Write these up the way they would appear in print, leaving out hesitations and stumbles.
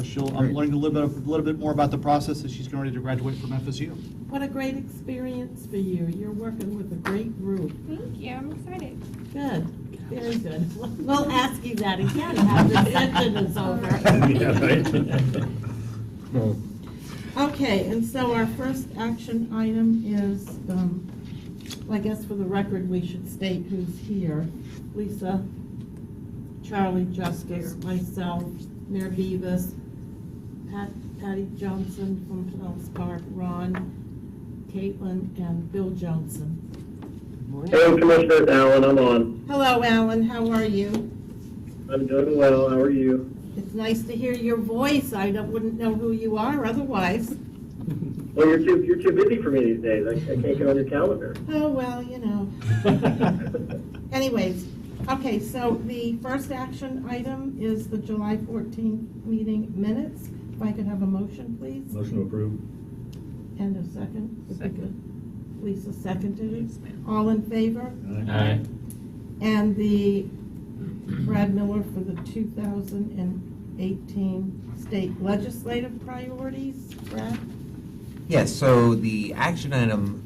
So I'm learning a little bit more about the process as she's getting ready to graduate from FSU. What a great experience for you. You're working with a great group. Thank you. I'm excited. Good. Very good. We'll ask you that again after the session is over. Yeah, right. Okay, and so our first action item is, I guess for the record, we should state who's here. Lisa, Charlie Justice, myself, Mayor Beavis, Patty Johnson from Pellis Park, Ron, Caitlin, and Bill Johnson. Hey, Commissioner Allen, I'm on. Hello, Alan. How are you? I'm doing well. How are you? It's nice to hear your voice. I wouldn't know who you are otherwise. Well, you're too busy for me these days. I can't get on your calendar. Oh, well, you know. Anyways, okay, so the first action item is the July 14th meeting minutes. If I could have a motion, please. Motion to approve. And a second. Would be good. Lisa seconded it. Yes, ma'am. All in favor? Aye. And the Brad Miller for the 2018 state legislative priorities. Brad? Yes, so the action item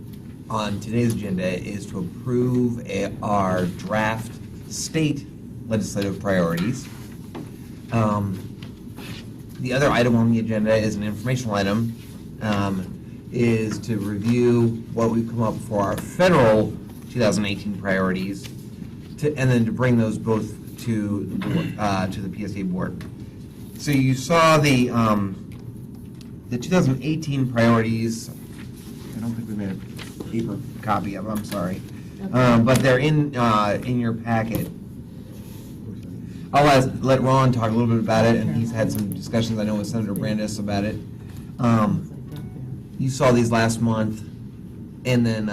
on today's agenda is to approve our draft state legislative priorities. The other item on the agenda is an informational item, is to review what we've come up for our federal 2018 priorities, and then to bring those both to the board, to the PSTA board. So you saw the 2018 priorities. I don't think we made a paper copy of them. I'm sorry, but they're in your packet. I'll let Ron talk a little bit about it, and he's had some discussions, I know, with Senator Brandis about it. You saw these last month, and then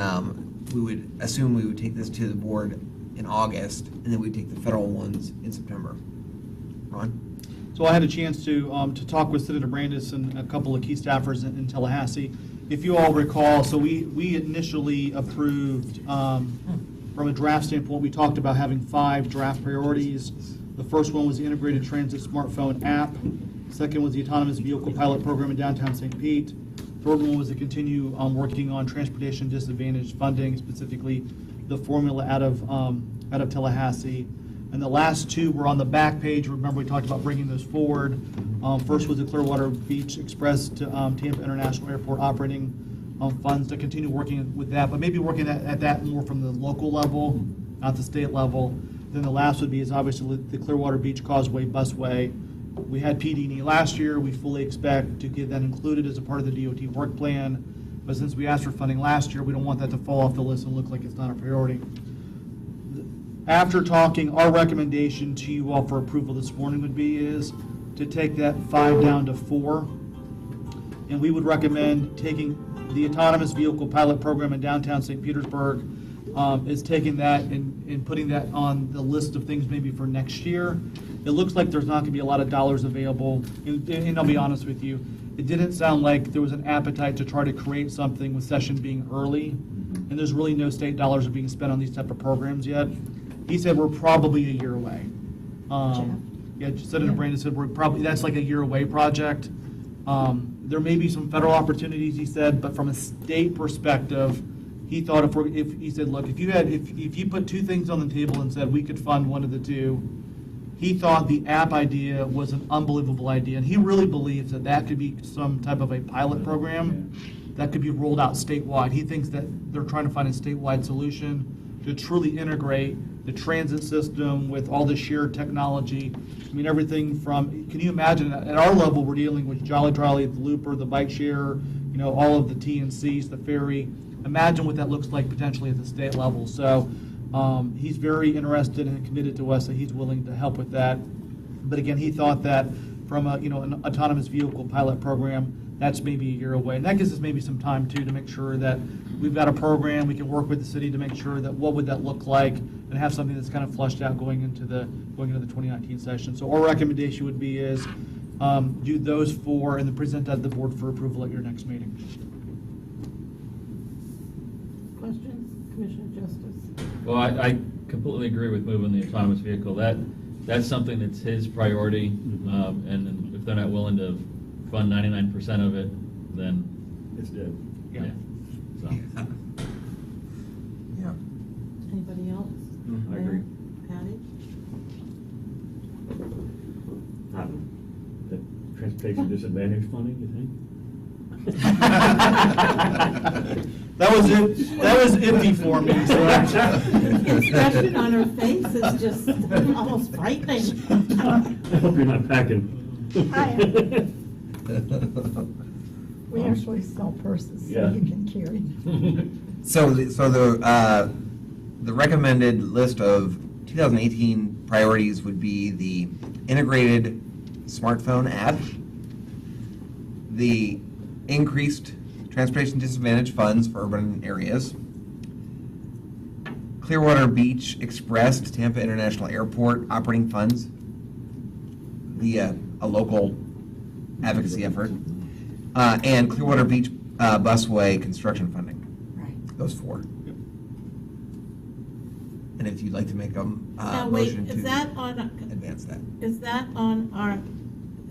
we would assume we would take this to the board in August, and then we'd take the federal ones in September. Ron? So I had a chance to talk with Senator Brandis and a couple of key staffers in Tallahassee. If you all recall, so we initially approved, from a draft standpoint, we talked about having 5 draft priorities. The first one was the Integrated Transit Smartphone app. Second was the Autonomous Vehicle Pilot Program in downtown St. Pete. Third one was to continue working on transportation disadvantaged funding, specifically the formula out of Tallahassee. And the last 2 were on the back page. Remember, we talked about bringing those forward. First was the Clearwater Beach Express to Tampa International Airport operating funds, to continue working with that, but maybe working at that more from the local level, not the state level. Then the last would be is obviously the Clearwater Beach Causeway Busway. We had PD&E last year. We fully expect to get that included as a part of the DOT work plan. But since we asked for funding last year, we don't want that to fall off the list and look like it's not a priority. After talking, our recommendation to you all for approval this morning would be is to take that 5 down to 4. And we would recommend taking the Autonomous Vehicle Pilot Program in downtown St. Petersburg, is taking that and putting that on the list of things maybe for next year. It looks like there's not going to be a lot of dollars available. And I'll be honest with you, it didn't sound like there was an appetite to try to create something with session being early. And there's really no state dollars being spent on these type of programs yet. He said we're probably a year away. Yeah, Senator Brandon said that's like a year away project. There may be some federal opportunities, he said, but from a state perspective, he thought if he said, look, if you put 2 things on the table and said we could fund one of the 2, he thought the app idea was an unbelievable idea, and he really believes that could be some type of a pilot program that could be rolled out statewide. He thinks that they're trying to find a statewide solution to truly integrate the transit system with all the shared technology. I mean, everything from, can you imagine, at our level, we're dealing with Jolly Trolley, the Looper, the bike share, all of the TNCs, the ferry. Imagine what that looks like potentially at the state level. So he's very interested and committed to us that he's willing to help with that. But again, he thought that from an autonomous vehicle pilot program, that's maybe a year away. And that gives us maybe some time too to make sure that we've got a program, we can work with the city to make sure that what would that look like and have something that's kind of flushed out going into the 2019 session. So our recommendation would be is do those 4 and then present that to the board for approval at your next meeting. Questions? Commissioner Justice? Well, I completely agree with moving the autonomous vehicle. That's something that's his priority, and then if they're not willing to fund 99% of it, then, It's dead. yeah. So, Yeah. Anybody else? I agree. Patty? The transportation disadvantage funding, you think? That was it. That was iffy for me. So The expression on her face is just almost frightening. I hope you're not packing. We actually sell purses, so Yeah. you can carry. So the recommended list of 2018 priorities would be the integrated smartphone app, the increased transportation disadvantage funds for urban areas, Clearwater Beach Express to Tampa International Airport operating funds via a local advocacy effort, and Clearwater Beach busway construction funding. Right. Those four. And if you'd like to make a Now, wait, motion is to that on, advance that. is that on our,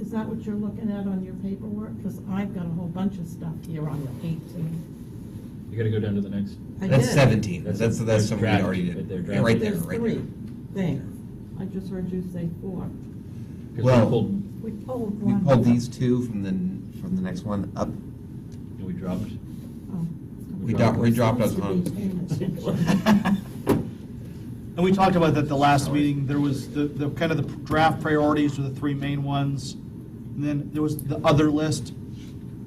is that what you're looking at on your paperwork? Because I've got a whole bunch of stuff here on the 18. you gotta go down to the next. I That's did. 17. That's something we draft, already right did. there, Yeah, draft. right there, There's right three there. things. I just heard you say 4. 'Cause Well- we pulled, We pulled We one. pulled these two from the next one up. and we dropped. Oh. We dropped us Supposed to be on. payments. And we talked about that at the last meeting. There was the kind of the draft priorities were the three main ones. And then there was the other list.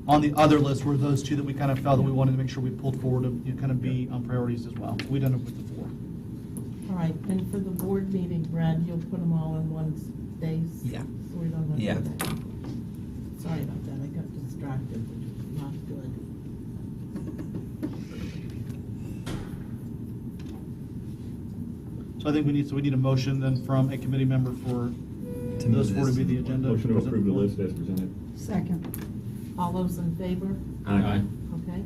On the other list were those two that we kind of felt that we wanted to make sure we pulled forward to kind of be on priorities as well. We done it with the 4. All right, and for the board meeting, Brad, you'll put them all in one space? Yeah. So we don't have to. Yeah. Sorry about that, I got distracted, which is not good. So I think we need a motion then from a committee member for To those move 4 to this. be the agenda. Motion to approve the list as presented. Second. All those in favor? Aye. Okay.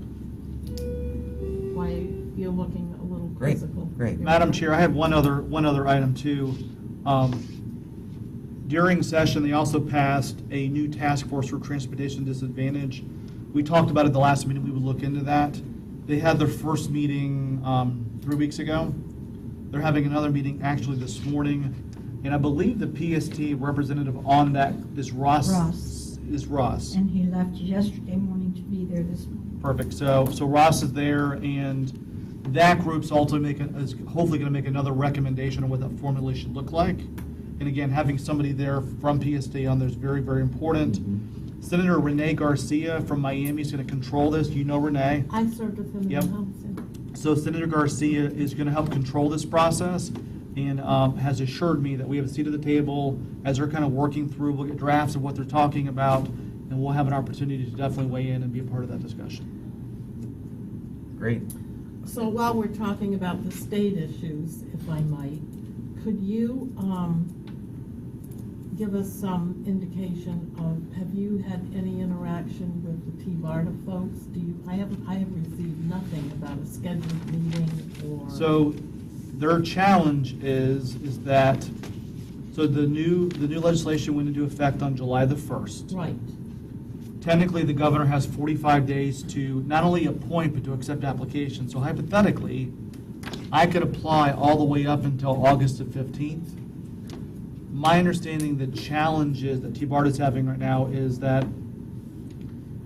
Why, you're looking a little Great, quizzical. great. Madam Chair, I have one other item too. During session, they also passed a new task force for transportation disadvantage. We talked about it the last meeting, we would look into that. They had their first meeting 3 weeks ago. They're having another meeting actually this morning. And I believe the PST representative on that is Ross. Ross. Is Ross. And he left yesterday morning to be there this morning. Perfect. So Ross is there, and that group's also is hopefully going to make another recommendation on what that formula should look like. And again, having somebody there from PSTA on there is very, very important. Senator Renee Garcia from Miami is going to control this. You know Renee. I served with him in the Yep. House. So Senator Garcia is going to help control this process and has assured me that we have a seat at the table as they're kind of working through, we'll get drafts of what they're talking about, and we'll have an opportunity to definitely weigh in and be a part of that discussion. Great. So while we're talking about the state issues, if I might, could you give us some indication of, have you had any interaction with the T-BARTA folks? I have received nothing about a scheduled meeting or. So their challenge is that, so the new legislation went into effect on July the 1st. Right, Technically, the governor has 45 days to not only appoint, but to accept applications. So hypothetically, I could apply all the way up until August the 15th. My understanding, the challenges that T-BART is having right now is that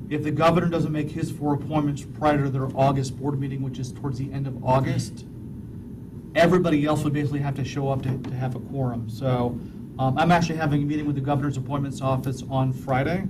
if the governor doesn't make his 4 appointments prior to their August board meeting, which is towards the end of August, everybody else would basically have to show up to have a quorum. So I'm actually having a meeting with the governor's appointments office on Friday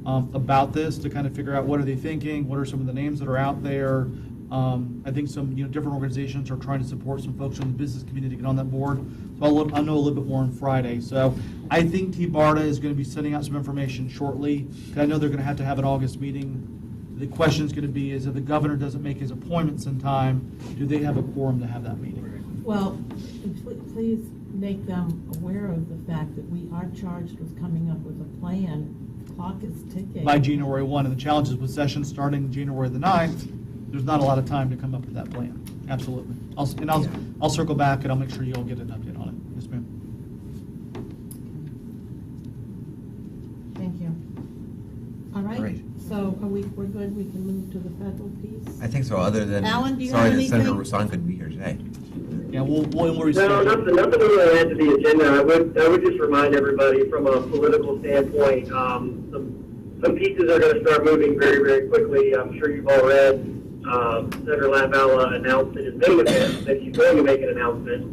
about this to kind of figure out what are they thinking, what are some of the names that are out there. I think some different organizations are trying to support some folks from the business community to get on that board. So I'll know a little bit more on Friday. So I think T-BARTA is going to be sending out some information shortly. I know they're going to have an August meeting. The question is going to be is if the governor doesn't make his appointments in time, do they have a quorum to have that meeting? well, please make them aware of the fact that we are charged with coming up with a plan. The clock is ticking. By January 1, and the challenge is with session starting January the 9th, there's not a lot of time to come up with that plan. Absolutely. I'll circle back and I'll make sure you all get an update on it. Yes, ma'am. Thank you. So we're good, we can move to the federal piece? I think so, other than, Alan, do you sorry have that Senator anything? Rasan couldn't be here today. Yeah, we'll No, reschedule. nothing really to add to the agenda. I would just remind everybody from a political standpoint, some pieces are going to start moving very, very quickly. I'm sure you've all read Senator LaValla announced in his main event that he's going to make an announcement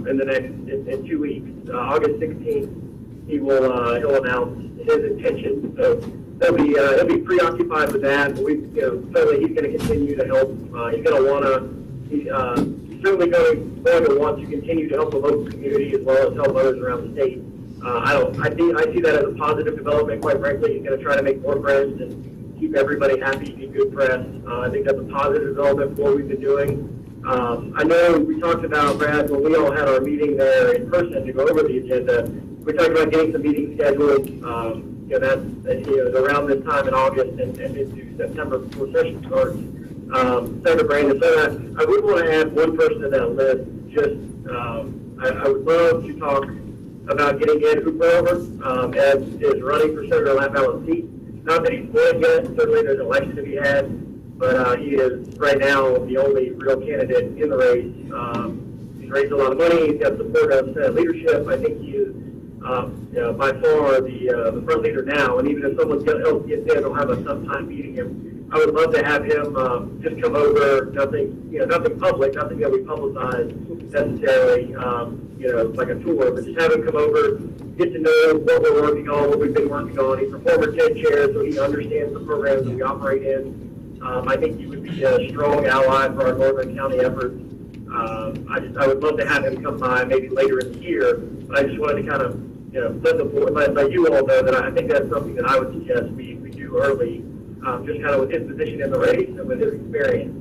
in the next in 2 weeks. August 16th, he'll announce his intention. So he'll be preoccupied with that. But certainly he's going to continue to help. He's going to want to. He's certainly going to want to continue to help the local community as well as help others around the state. I see that as a positive development. Quite frankly, he's going to try to make more friends and keep everybody happy, be good press. I think that's a positive development for what we've been doing. I know we talked about, Brad, when we all had our meeting there in person to go over the agenda. We talked about getting some meetings scheduled. That's around this time in August and into September before session starts. Senator Brandon, so I would want to add one person to that list. I would love to talk about getting Ed Hooper over, Ed is running for Senator LaValla's seat. Not that he's won yet, certainly there's an election to be had, but he is right now the only real candidate in the race. He's raised a lot of money, he's got support of Senate leadership. I think he is by far the front leader now, and even if someone else gets in, they'll have a tough time beating him. I would love to have him just come over, nothing public, nothing that we publicize necessarily, like a tour, but just have him come over, get to know what we're working on, what we've been working on. He's a former TED chair, so he understands the programs that we operate in. I think he would be a strong ally for our Northern County efforts. I would love to have him come by maybe later in the year, but I just wanted to kind of let you all know that I think that's something that I would suggest we do early. Just kind of with his position in the race and with his experience,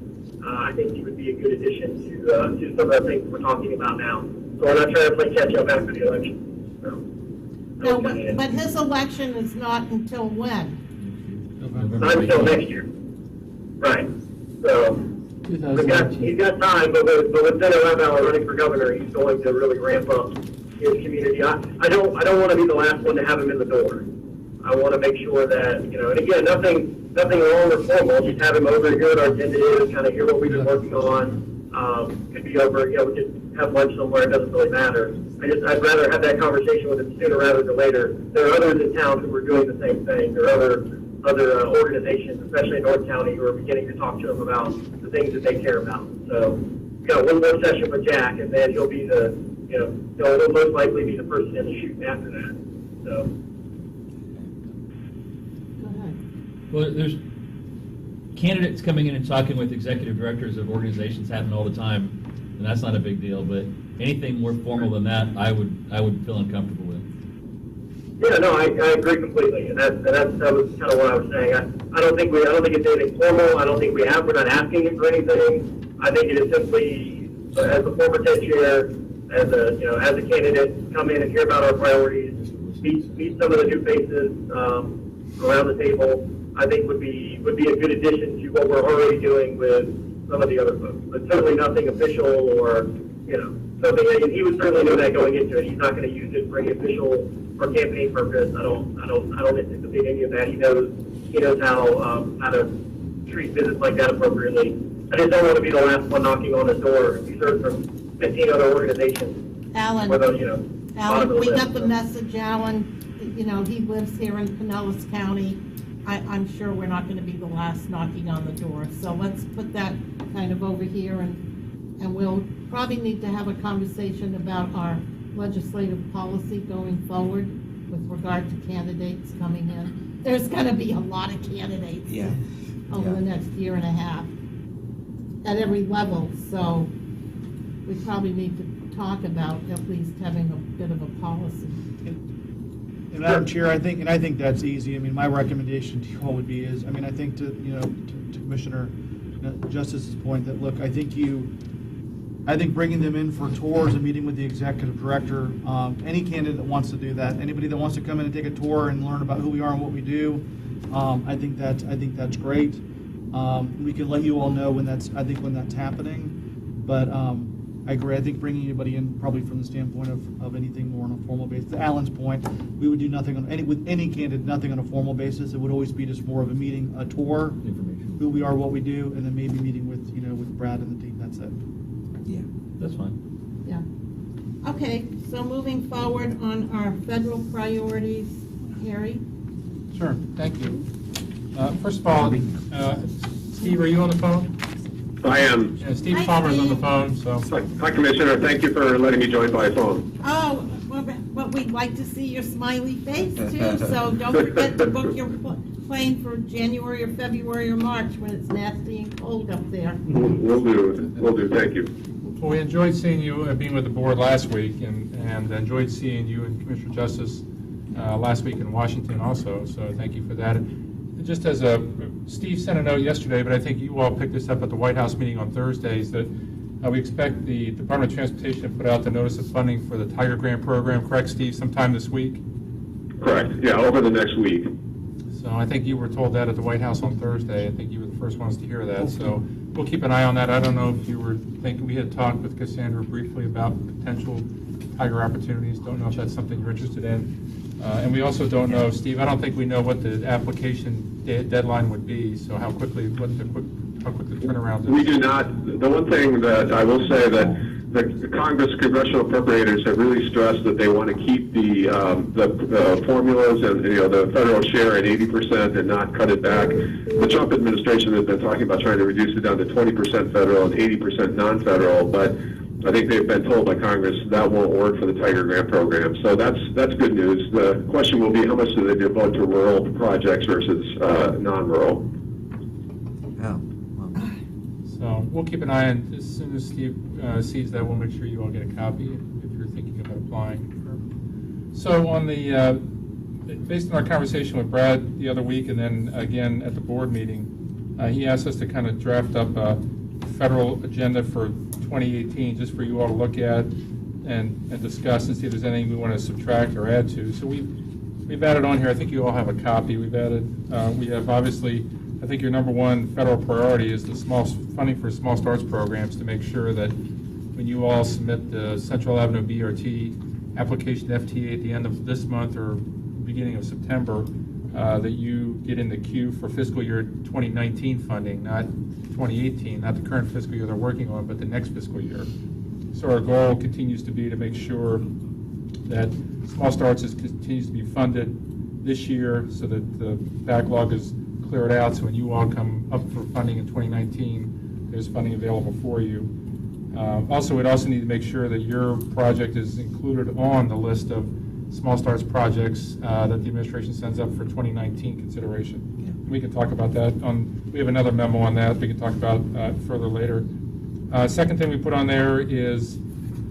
I think he would be a good addition to some of the things we're talking about now. So we're not trying to play catch up after the election. No, but his election is not until when? Not until next year. Right. So he's got time, but with Senator LaValla running for governor, he's going to really ramp up his community. I don't want to be the last one to have him in the door. I want to make sure that, and again, nothing wrong or formal, just have him over here at our agenda is, kind of hear what we've been working on. Could be over, we could have lunch somewhere, it doesn't really matter. I'd rather have that conversation with him sooner rather than later. There are others in town who are doing the same thing. There are other organizations, especially in North County, who are beginning to talk to him about the things that they care about. So we've got one more session with Jack, and then he'll be he'll most likely be the person in the chute after that. So. Well, there's candidates coming in and talking with executive directors of organizations happen all the time, and that's not a big deal, but anything more formal than that, I would feel uncomfortable with. Yeah, no, I agree completely, and that was kind of what I was saying. I don't think it's anything formal. I don't think we're not asking him for anything. I think it is simply, as a former TED chair, as a candidate, come in and hear about our priorities, meet some of the new faces around the table. I think would be a good addition to what we're already doing with some of the other folks, but certainly nothing official or something. And he would certainly know that going into it. He's not going to use it for any official or campaign purpose. I don't anticipate any of that. He knows how to treat visits like that appropriately. I just don't want to be the last one knocking on his door. He's heard from 15 other organizations. Alan, we got the message, Alan. He lives here in Pinellas County. I'm sure we're not going to be the last knocking on the door. So let's put that kind of over here, and we'll probably need to have a conversation about our legislative policy going forward with regard to candidates coming in. There's going to be a lot of candidates over the next year and a half at every level. So we probably need to talk about at least having a bit of a policy. And Madam Chair, I think that's easy. I mean, my recommendation to you all would be I think to Commissioner Justice's point that, look, I think bringing them in for tours and meeting with the executive director, any candidate that wants to do that, anybody that wants to come in and take a tour and learn about who we are and what we do, I think that's great. We can let you all know when that's happening, but I agree. I think bringing anybody in, probably from the standpoint of anything more on a formal basis. To Alan's point, we would do nothing with any candidate, nothing on a formal basis. It would always be just more of a meeting, a tour, Information. who we are, what we do, and then maybe meeting with, with Brad and the team. That's it. Yeah. That's fine. Yeah. Okay, so moving forward on our federal priorities, Harry? Sure, thank you. First of all, Steve, are you on the phone? I am. Yeah, Steve Hi, Palmer's on the Steve. phone, so. Hi, Commissioner. Thank you for letting me join by phone. Oh, well, but we'd like to see your smiley face too, so don't forget to book your plane for January or February or March when it's nasty and cold up there. Will do. Will do. Thank you. Well, we enjoyed seeing you, being with the board last week, and enjoyed seeing you and Commissioner Justice last week in Washington also, so thank you for that. And just as Steve sent a note yesterday, but I think you all picked this up at the White House meeting on Thursdays, that we expect the Department of Transportation to put out the notice of funding for the Tiger Grant program, correct, Steve, sometime this week? Correct. Yeah, over the next week. So I think you were told that at the White House on Thursday. I think you were the first ones to hear that. So we'll keep an eye on that. I don't know if you were thinking, we had talked with Cassandra briefly about potential Tiger opportunities. Don't know if that's something you're interested in. And we also don't know, Steve, I don't think we know what the application deadline would be. So how quick the turnaround is. We do not. The one thing that I will say that the Congress congressional appropriators have really stressed that they want to keep the formulas and the federal share at 80% and not cut it back. The Trump administration has been talking about trying to reduce it down to 20% federal and 80% non-federal, but I think they've been told by Congress that won't work for the Tiger Grant program. So that's good news. The question will be how much do they devote to rural projects versus non-rural. Oh, well. So we'll keep an eye on, as soon as Steve sees that, we'll make sure you all get a copy if you're thinking about applying. So on the, based on our conversation with Brad the other week and then again at the board meeting, he asked us to kind of draft up a federal agenda for 2018 just for you all to look at and discuss and see if there's anything we want to subtract or add to. So we've added on here, I think you all have a copy. We've added, we have obviously, I think your number one federal priority is the funding for small starts programs, to make sure that when you all submit the Central Avenue BRT application to FTA at the end of this month or beginning of September, that you get in the queue for fiscal year 2019 funding, not 2018, not the current fiscal year they're working on, but the next fiscal year. So our goal continues to be to make sure that small starts continues to be funded this year so that the backlog is cleared out, so when you all come up for funding in 2019, there's funding available for you. Also, we'd also need to make sure that your project is included on the list of small starts projects that the administration sends up for 2019 consideration. Yeah. We can talk about that. We have another memo on that we can talk about further later. Second thing we put on there is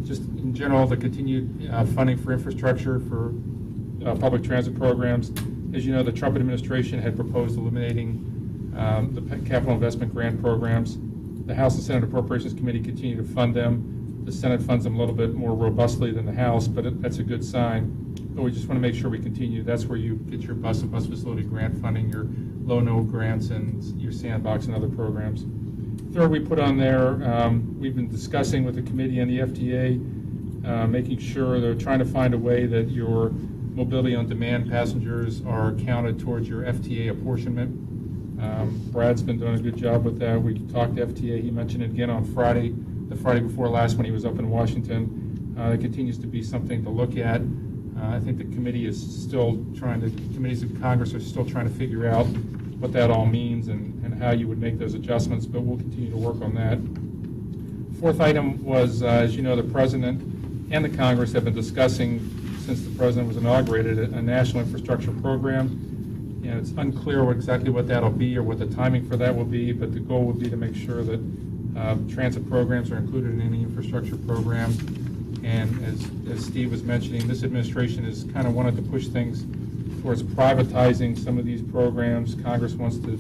just in general the continued funding for infrastructure for public transit programs. As you know, the Trump administration had proposed eliminating the capital investment grant programs. The House and Senate Appropriations Committee continue to fund them. The Senate funds them a little bit more robustly than the House, but that's a good sign. But we just want to make sure we continue. That's where you get your bus and bus facility grant funding, your LONO grants, and your Sandbox and other programs. Third, we put on there, we've been discussing with the committee and the FTA, making sure they're trying to find a way that your mobility on demand passengers are counted towards your FTA apportionment. Brad's been doing a good job with that. We talked to FTA. He mentioned it again on Friday, the Friday before last when he was up in Washington. It continues to be something to look at. I think the committee is still trying to, committees of Congress are still trying to figure out what that all means and how you would make those adjustments, but we'll continue to work on that. Fourth item was, as you know, the President and the Congress have been discussing, since the President was inaugurated, a national infrastructure program. You know, it's unclear exactly what that'll be or what the timing for that will be, but the goal would be to make sure that transit programs are included in any infrastructure program. And as Steve was mentioning, this administration has kind of wanted to push things towards privatizing some of these programs. Congress wants to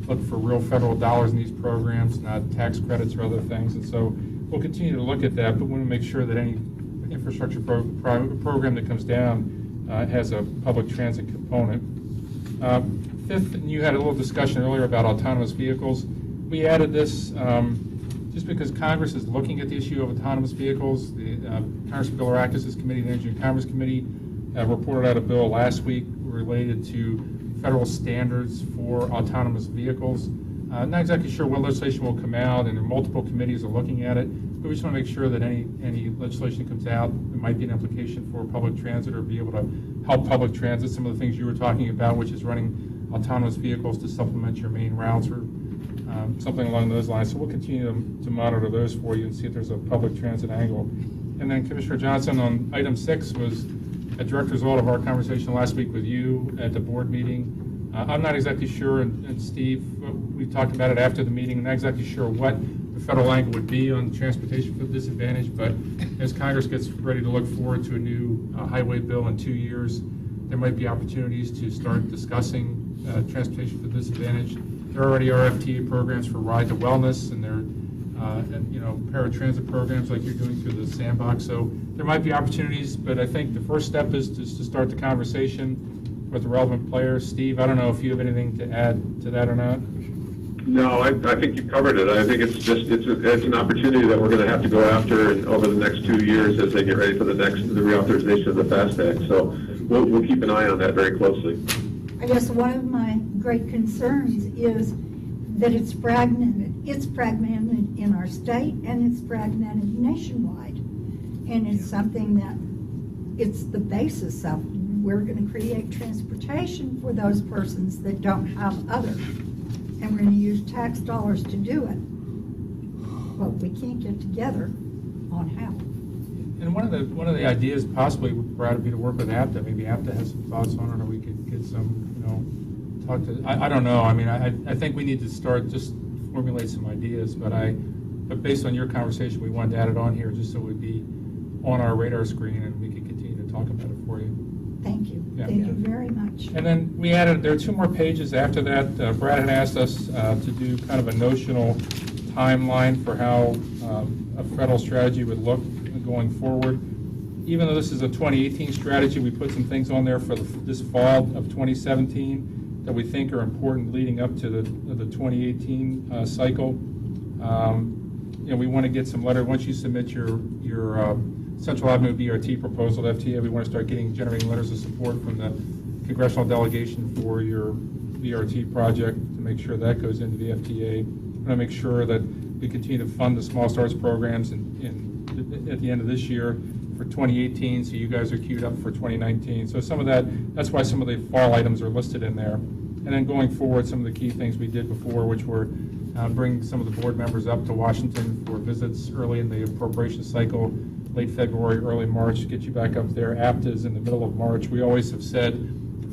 look for real federal dollars in these programs, not tax credits or other things. And so we'll continue to look at that, but we want to make sure that any infrastructure program that comes down has a public transit component. Fifth, and you had a little discussion earlier about autonomous vehicles. We added this just because Congress is looking at the issue of autonomous vehicles. The Congressman Bilirakis' committee, the Energy and Commerce Committee, reported out a bill last week related to federal standards for autonomous vehicles. Not exactly sure what legislation will come out, and multiple committees are looking at it. But we just want to make sure that any legislation that comes out, there might be an implication for public transit or be able to help public transit. Some of the things you were talking about, which is running autonomous vehicles to supplement your main routes or something along those lines. So we'll continue to monitor those for you and see if there's a public transit angle. And then Commissioner Johnson, on item 6 was a direct result of our conversation last week with you at the board meeting. I'm not exactly sure, and Steve, we talked about it after the meeting, not exactly sure what the federal angle would be on transportation for disadvantage, but as Congress gets ready to look forward to a new highway bill in 2 years, there might be opportunities to start discussing transportation for disadvantage. There already are FTA programs for Ride to Wellness, and there are paratransit programs like you're doing through the Sandbox. So there might be opportunities, but I think the first step is just to start the conversation with the relevant players. Steve, I don't know if you have anything to add to that or not. No, I think you covered it. I think it's an opportunity that we're going to have to go after over the next 2 years as they get ready for the reauthorization of the FAST Act. So we'll keep an eye on that very closely. I guess one of my great concerns is that it's fragmented. It's fragmented in our state and it's fragmented nationwide. And it's something that it's the basis of. We're going to create transportation for those persons that don't have others. And we're going to use tax dollars to do it. But we can't get together on how. And one of the ideas possibly, Brad, would be to work with ACTA. Maybe ACTA has some thoughts on it, or we could get some, talk to. I don't know. I mean, I think we need to start just formulate some ideas. But based on your conversation, we wanted to add it on here just so it would be on our radar screen and we could continue to talk about it for you. Thank you. Yeah. Thank you very much. And then we added, there are 2 more pages after that. Brad had asked us to do kind of a notional timeline for how a federal strategy would look going forward. Even though this is a 2018 strategy, we put some things on there for this fall of 2017 that we think are important leading up to the 2018 cycle. We want to get some letter, once you submit your Central Avenue BRT proposal to FTA, we want to start generating letters of support from the congressional delegation for your BRT project to make sure that goes into the FTA. We want to make sure that we continue to fund the small starts programs at the end of this year for 2018, so you guys are queued up for 2019. So some of that's why some of the fall items are listed in there. And then going forward, some of the key things we did before, which were bring some of the board members up to Washington for visits early in the appropriation cycle, late February, early March, get you back up there. ACTA is in the middle of March. We always have said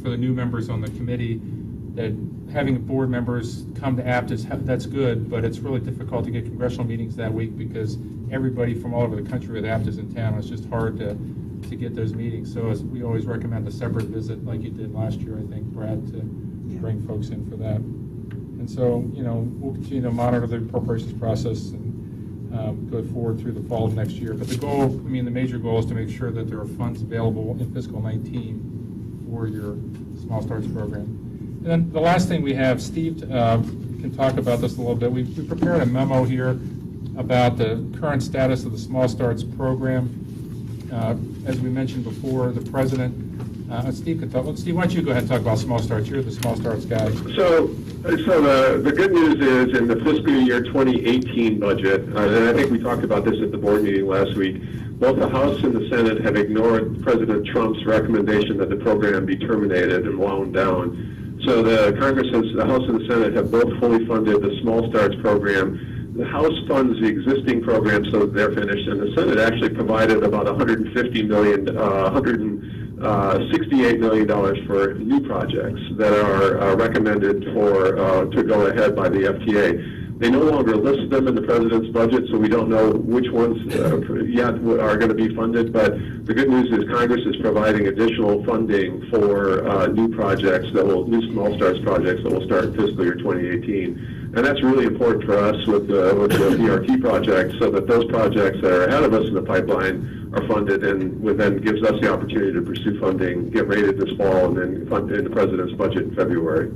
for the new members on the committee that having board members come to ACTA, that's good, but it's really difficult to get congressional meetings that week because everybody from all over the country with ACTA is in town. It's just hard to get those meetings. So we always recommend a separate visit like you did last year, I think, Brad, to bring folks in for that. And so, we'll continue to monitor the appropriations process and go forward through the fall of next year. But the major goal is to make sure that there are funds available in fiscal 19 for your small starts program. And then the last thing we have, Steve can talk about this a little bit. We prepared a memo here about the current status of the small starts program. As we mentioned before, the president, Steve can talk. Steve, why don't you go ahead and talk about small starts? You're the small starts guy. So the good news is in the fiscal year 2018 budget, and I think we talked about this at the board meeting last week, both the House and the Senate have ignored President Trump's recommendation that the program be terminated and wound down. So the House and the Senate have both fully funded the small starts program. The House funds the existing program so that they're finished, and the Senate actually provided about $168 million for new projects that are recommended to go ahead by the FTA. They no longer list them in the president's budget, so we don't know which ones yet are going to be funded. But the good news is Congress is providing additional funding for new small starts projects that will start in fiscal year 2018. And that's really important for us with the BRT project, so that those projects that are ahead of us in the pipeline are funded, and then gives us the opportunity to pursue funding, get rated this fall, and then fund in the president's budget in February.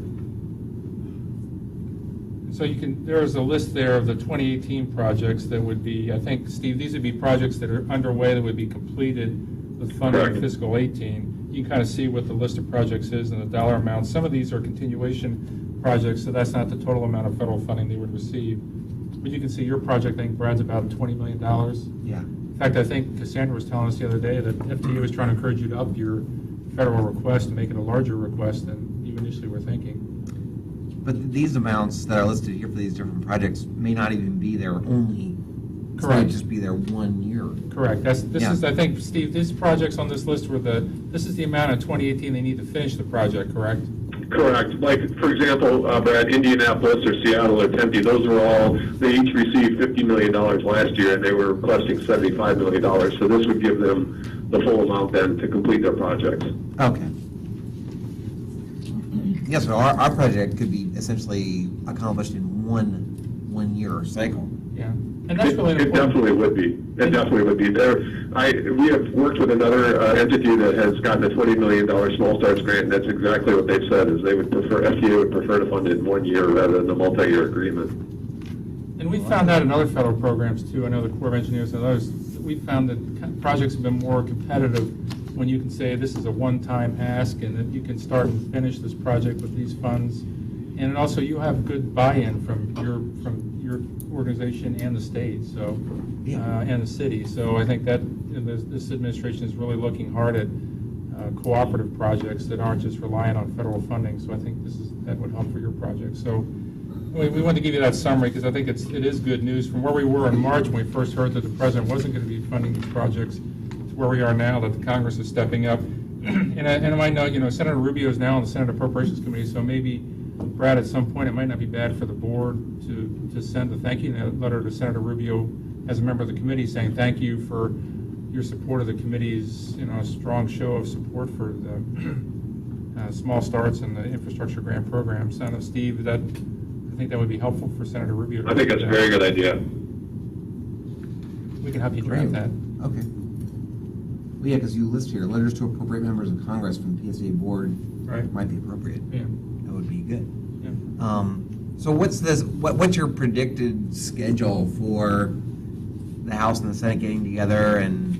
So there is a list there of the 2018 projects that would be, I think, Steve, these would be projects that are underway that would be completed with funding in Correct. fiscal 18. You can kind of see what the list of projects is and the dollar amount. Some of these are continuation projects, so that's not the total amount of federal funding they would receive. But you can see your project, I think, Brad's about $20 million. Yeah. In fact, I think Cassandra was telling us the other day that FTA was trying to encourage you to up your federal request and make it a larger request than you initially were thinking. But these amounts that are listed here for these different projects may not even be there only. It might Correct. just be there 1 year. Correct. This Yeah. is, I think, Steve, these projects on this list this is the amount in 2018 they need to finish the project, correct? Correct. Like, for example, Brad, Indianapolis or Seattle or Tempe, those were all, they each received $50 million last year, and they were requesting $75 million. So this would give them the full amount then to complete their projects. Okay. Yes, so our project could be essentially accomplished in one year cycle. Yeah. And that's really It important. definitely would be. It definitely would be. We have worked with another entity that has gotten a $20 million small starts grant, and that's exactly what they've said, is FDA would prefer to fund it in 1 year rather than a multi-year agreement. And we found that in other federal programs too. I know the Corps of Engineers and others, we found that projects have been more competitive when you can say this is a one-time ask and that you can start and finish this project with these funds. And also you have good buy-in from your organization and the state, so, and the city. So I think that this administration is really looking hard at cooperative projects that aren't just reliant on federal funding. So I think that would help for your project. So we wanted to give you that summary because I think it is good news from where we were in March when we first heard that the president wasn't going to be funding these projects to where we are now that the Congress is stepping up. And I might know, Senator Rubio is now on the Senate Appropriations Committee, so maybe, Brad, at some point it might not be bad for the board to send a thank you letter to Senator Rubio as a member of the committee saying thank you for your support of the committee's strong show of support for the small starts and the infrastructure grant program. Senator Steve, I think that would be helpful for Senator Rubio. I think that's a very good idea. We can help you draft that. Okay. Well, yeah, because you list here, letters to appropriate members of Congress from the PSTA board Right. might be appropriate. Yeah. That would be good. Yeah. So what's your predicted schedule for the House and the Senate getting together and,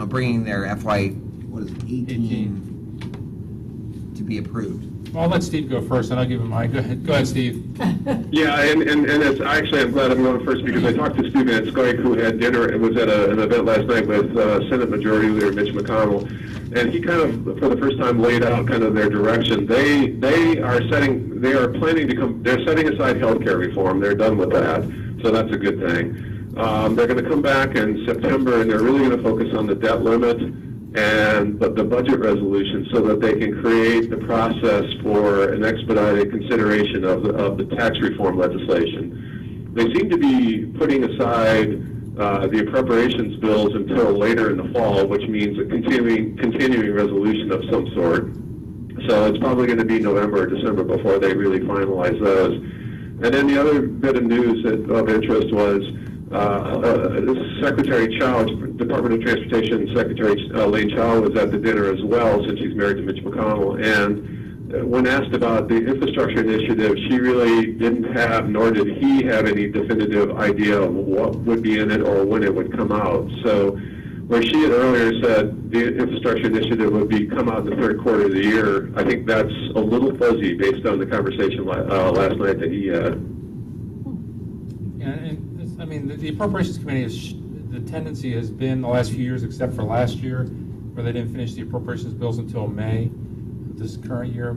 bringing their FY, 18 to be approved? Well, I'll let Steve go first, and I'll give him mine. Go ahead, Steve. Yeah, and it's actually, I'm glad I'm going first because I talked to Steve Van Scoik, who had dinner and was at an event last night with Senate Majority Leader Mitch McConnell, and he kind of, for the first time, laid out kind of their direction. They're setting aside health care reform. They're done with that, so that's a good thing. They're going to come back in September, and they're really going to focus on the debt limit and the budget resolution so that they can create the process for an expedited consideration of the tax reform legislation. They seem to be putting aside the appropriations bills until later in the fall, which means a continuing resolution of some sort. So it's probably going to be November or December before they really finalize those. And then the other bit of news of interest was Secretary Chow, Department of Transportation Secretary Lane Chow was at the dinner as well, since she's married to Mitch McConnell. And when asked about the infrastructure initiative, she really didn't have, nor did he have any definitive idea of what would be in it or when it would come out. So where she had earlier said the infrastructure initiative would come out in the third quarter of the year, I think that's a little fuzzy based on the conversation last night that he had. The Appropriations Committee the tendency has been the last few years, except for last year, where they didn't finish the appropriations bills until May of this current year.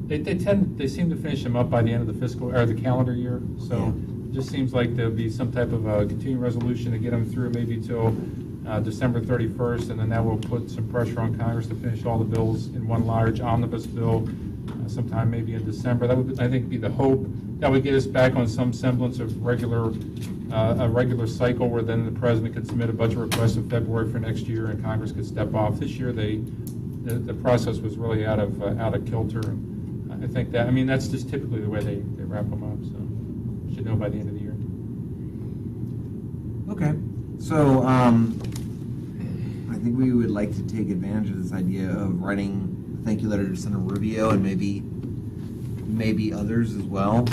They seem to finish them up by the end of the calendar year. So it just seems like there'll be some type of a continuing resolution to get them through maybe till December 31st, and then that will put some pressure on Congress to finish all the bills in one large omnibus bill sometime maybe in December. That would, I think, be the hope. That would get us back on some semblance of a regular cycle where then the president could submit a budget request in February for next year and Congress could step off. This year the process was really out of kilter. And I think that's just typically the way they wrap them up. So we should know by the end of the year. Okay, so I think we would like to take advantage of this idea of writing a thank you letter to Senator Rubio and maybe maybe others as well.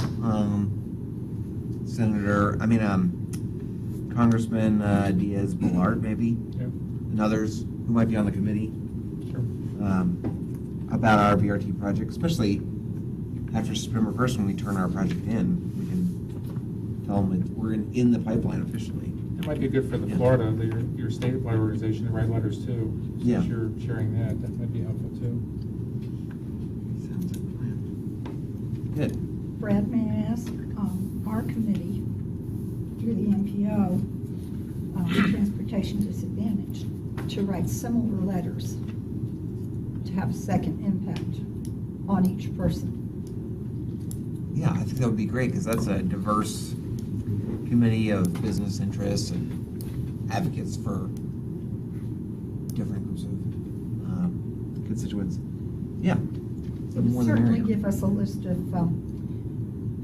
Congressman Diaz-Balart, maybe, Yeah, and others who might be on the committee, sure. about our BRT project, especially after September 1st when we turn our project in. We can tell them we're in the pipeline officially. It might be good for the Yeah. Florida, your statewide organization, to write letters too. Yeah. Since you're sharing that might be helpful too. Sounds like a plan. Good. Brad, may I ask, our committee, through the MPO, Transportation Disadvantaged, to write similar letters to have a second impact on each person? Yeah, I think that would be great, because that's a diverse committee of business interests and advocates for different groups of constituents. Yeah. It The more would the certainly merrier. give us a list of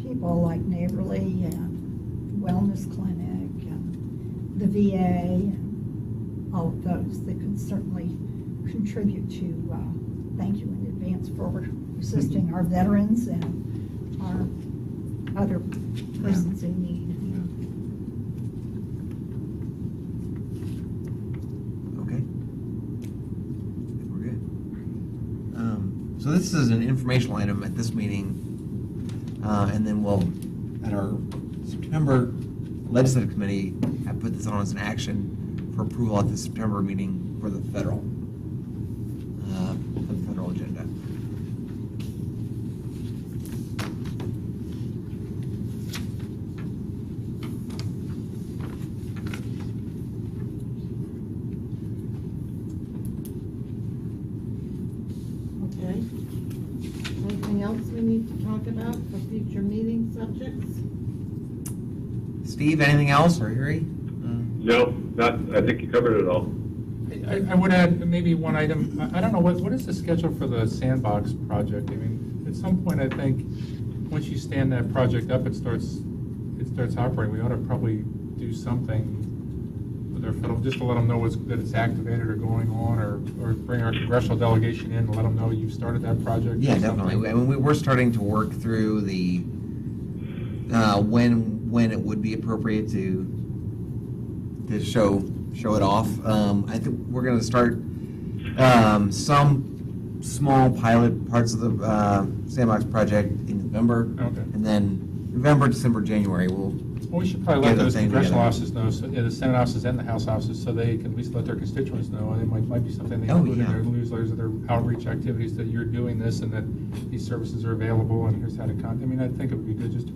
people like Neighborly and Wellness Clinic and the VA and all of those that could certainly contribute to, thank you in advance for assisting our veterans and our other persons in need. Okay. We're good. So this is an informational item at this meeting, and then we'll, at our September legislative committee, have put this on as an action for approval at the September meeting for the federal agenda. Okay. Anything else we need to talk about for future meeting subjects? Steve, anything else, or Harry? No, I think you covered it all. I would add maybe one item. I don't know, what is the schedule for the Sandbox project? I mean, at some point, I think, once you stand that project up, it starts operating. We ought to probably do something with our federal, just to let them know that it's activated or going on, or bring our congressional delegation in and let them know you've started that project. Yeah, or something. definitely. I mean, we're starting to work through the, when it would be appropriate to show it off. I think we're gonna start, some small pilot parts of the, Sandbox project in November. Okay. And then November, December, January, we'll, Well, we should probably Get let the those thing congressional together. offices know, so, yeah, the Senate offices and the House offices, so they can at least let their constituents know. It might be something they Oh, include in yeah. their newsletters or their outreach activities, that you're doing this and that these services are available and here's how to contact. I mean, I think it would be good just to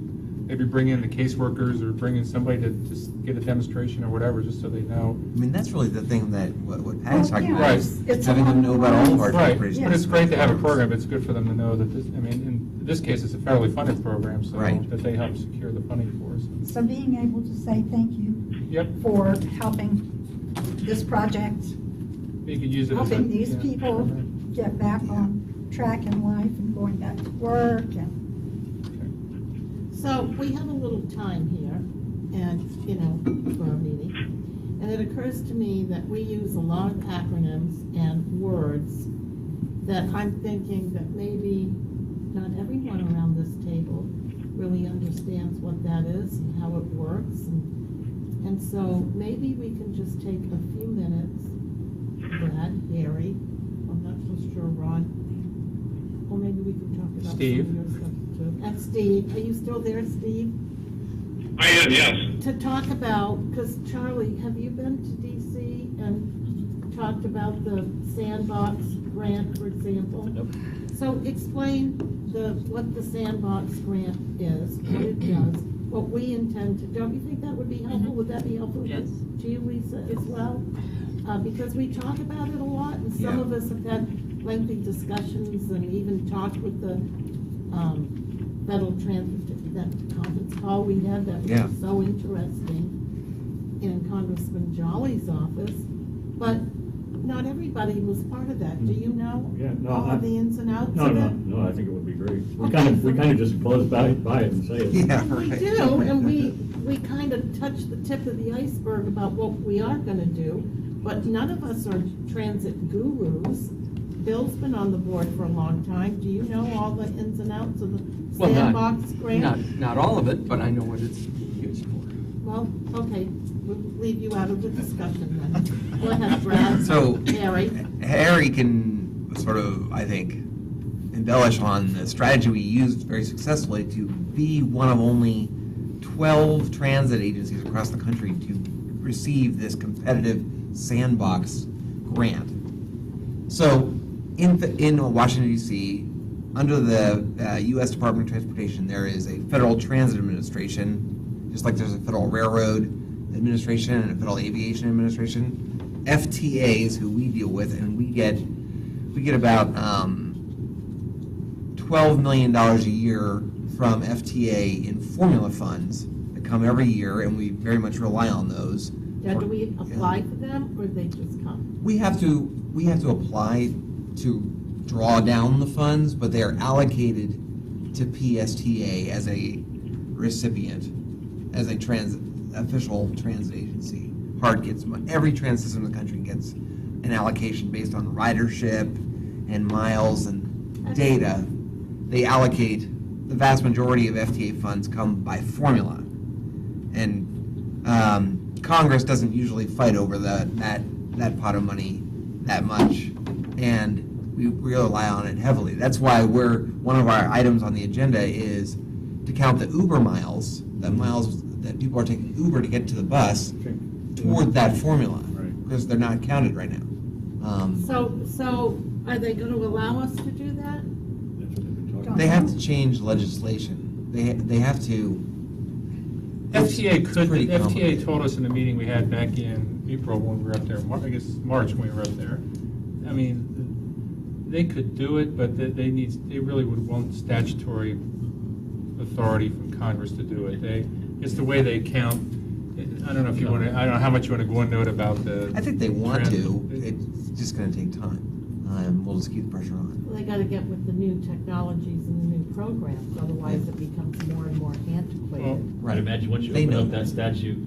maybe bring in the caseworkers or bring in somebody to just get a demonstration or whatever, just so they know. I mean, that's really the thing that, what Patty's talking yeah, about, Right. is it's having them know about all of our Right, transportation. but it's great to have a program. It's good for them to know that this, I mean, in this case, it's a federally funded program, so Right. that they help secure the funding for us. So being able to say thank you Yep, for helping this project, you could use it as a. helping these yeah. people get back on track in life and going back to work and So we have a little time here and, for our meeting. And it occurs to me that we use a lot of acronyms and words that I'm thinking that maybe not everyone around this table really understands what that is and how it works. And so maybe we can just take a few minutes, Brad, Harry, I'm not so sure, Ron, or maybe we can talk about some Steve. of your stuff too. And Steve, are you still there, Steve? I am, yes. To talk about, because Charlie, have you been to DC and talked about the Sandbox grant, for example? Nope. So explain what the Sandbox grant is, what it does, what we intend to, don't you think that would be helpful? Would that be helpful Yes. to you, Lisa, as well? Because we talk about it a lot, and some Yeah. of us have had lengthy discussions and even talked with the Federal Transit, that conference call we had that Yeah. was so interesting in Congressman Jolly's office, but not everybody was part of that. Do you know Yeah, no, all of the ins and outs No, of no, it? no, I think it would be great. We Okay, kind of just blows by it and say it. Yeah, We right. do, and we kind of touch the tip of the iceberg about what we are gonna do, but none of us are transit gurus. Bill's been on the board for a long time. Do you know all the ins and outs of the Well, Sandbox grant? Not all of it, but I know what it's used for. Well, okay, we'll leave you out of the discussion then. Go ahead, Brad. So Harry. Harry can sort of, I think, embellish on the strategy we used very successfully to be one of only 12 transit agencies across the country to receive this competitive Sandbox grant. So in Washington, D.C., under the U.S. Department of Transportation, there is a Federal Transit Administration, just like there's a Federal Railroad Administration and a Federal Aviation Administration. FTAs, who we deal with, and we get about $12 million a year from FTA in formula funds that come every year, and we very much rely on those. Now, do we apply for them, or they just come? We have to apply to draw down the funds, but they are allocated to PSTA as a recipient, as a official transit agency. Every transit system in the country gets an allocation based on ridership and miles and data. They allocate, the vast majority of FTA funds come by formula. And Congress doesn't usually fight over that pot of money that much, and we rely on it heavily. That's why one of our items on the agenda is to count the Uber miles, the miles that people are taking Uber to get to the bus, toward that formula, because they're not counted right now. So are they going to allow us to do that? They have to change legislation. They have to. FTA told us in a meeting we had back in April when we were up there, I guess March when we were up there. I mean, they could do it, but they really would want statutory authority from Congress to do it. It's the way they count. I don't know if you want to. I don't know how much you want to go into it about the. I think they want to. It's just going to take time. We'll just keep the pressure on. Well, they got to get with the new technologies and the new programs, otherwise it becomes more and more antiquated. I'd imagine once you They open know up that statute,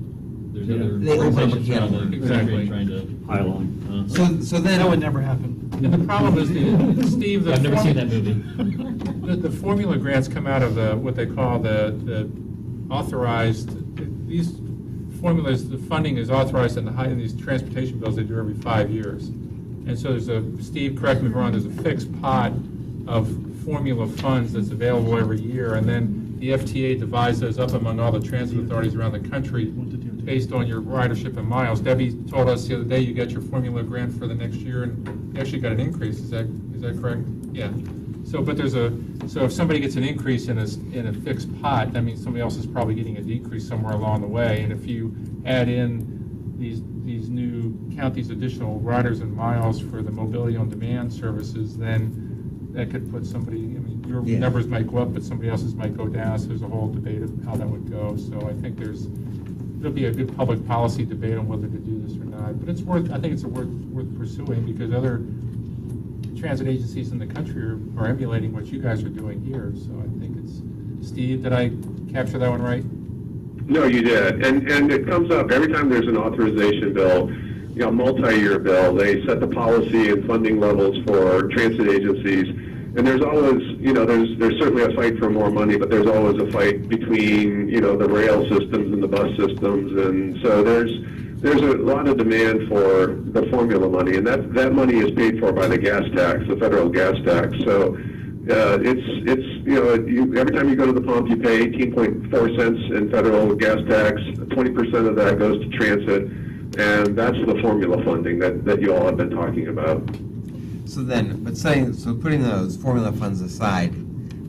there's other They open up a organizations can of around the worms. country Exactly. trying to. Pile on. So then That would never happen. And the problem is, Steve, I've never seen that movie. The formula grants come out of what they call the authorized, these formulas, the funding is authorized in these transportation bills they do every 5 years. And so Steve, correct me if I'm wrong, there's a fixed pot of formula funds that's available every year, and then the FTA divides those up among all the transit authorities around the country based on your ridership and miles. Debbie told us the other day you got your formula grant for the next year, and you actually got an increase. Is that correct? Yeah. So if somebody gets an increase in a fixed pot, that means somebody else is probably getting a decrease somewhere along the way. And if you add in count these additional riders and miles for the mobility on demand services, then that could put somebody, your numbers might go up, but somebody else's might go down. So there's a whole debate of how that would go. So I think there'll be a good public policy debate on whether to do this or not. But I think it's worth pursuing, because other transit agencies in the country are emulating what you guys are doing here. So I think Steve, did I capture that one right? No, you did. And it comes up every time there's an authorization bill, multi-year bill, they set the policy and funding levels for transit agencies. And there's always, there's certainly a fight for more money, but there's always a fight between, the rail systems and the bus systems. And so there's a lot of demand for the formula money, and that money is paid for by the gas tax, the federal gas tax. So every time you go to the pump, you pay 18.4 cents in federal gas tax. 20% of that goes to transit, and that's the formula funding that you all have been talking about. So putting those formula funds aside,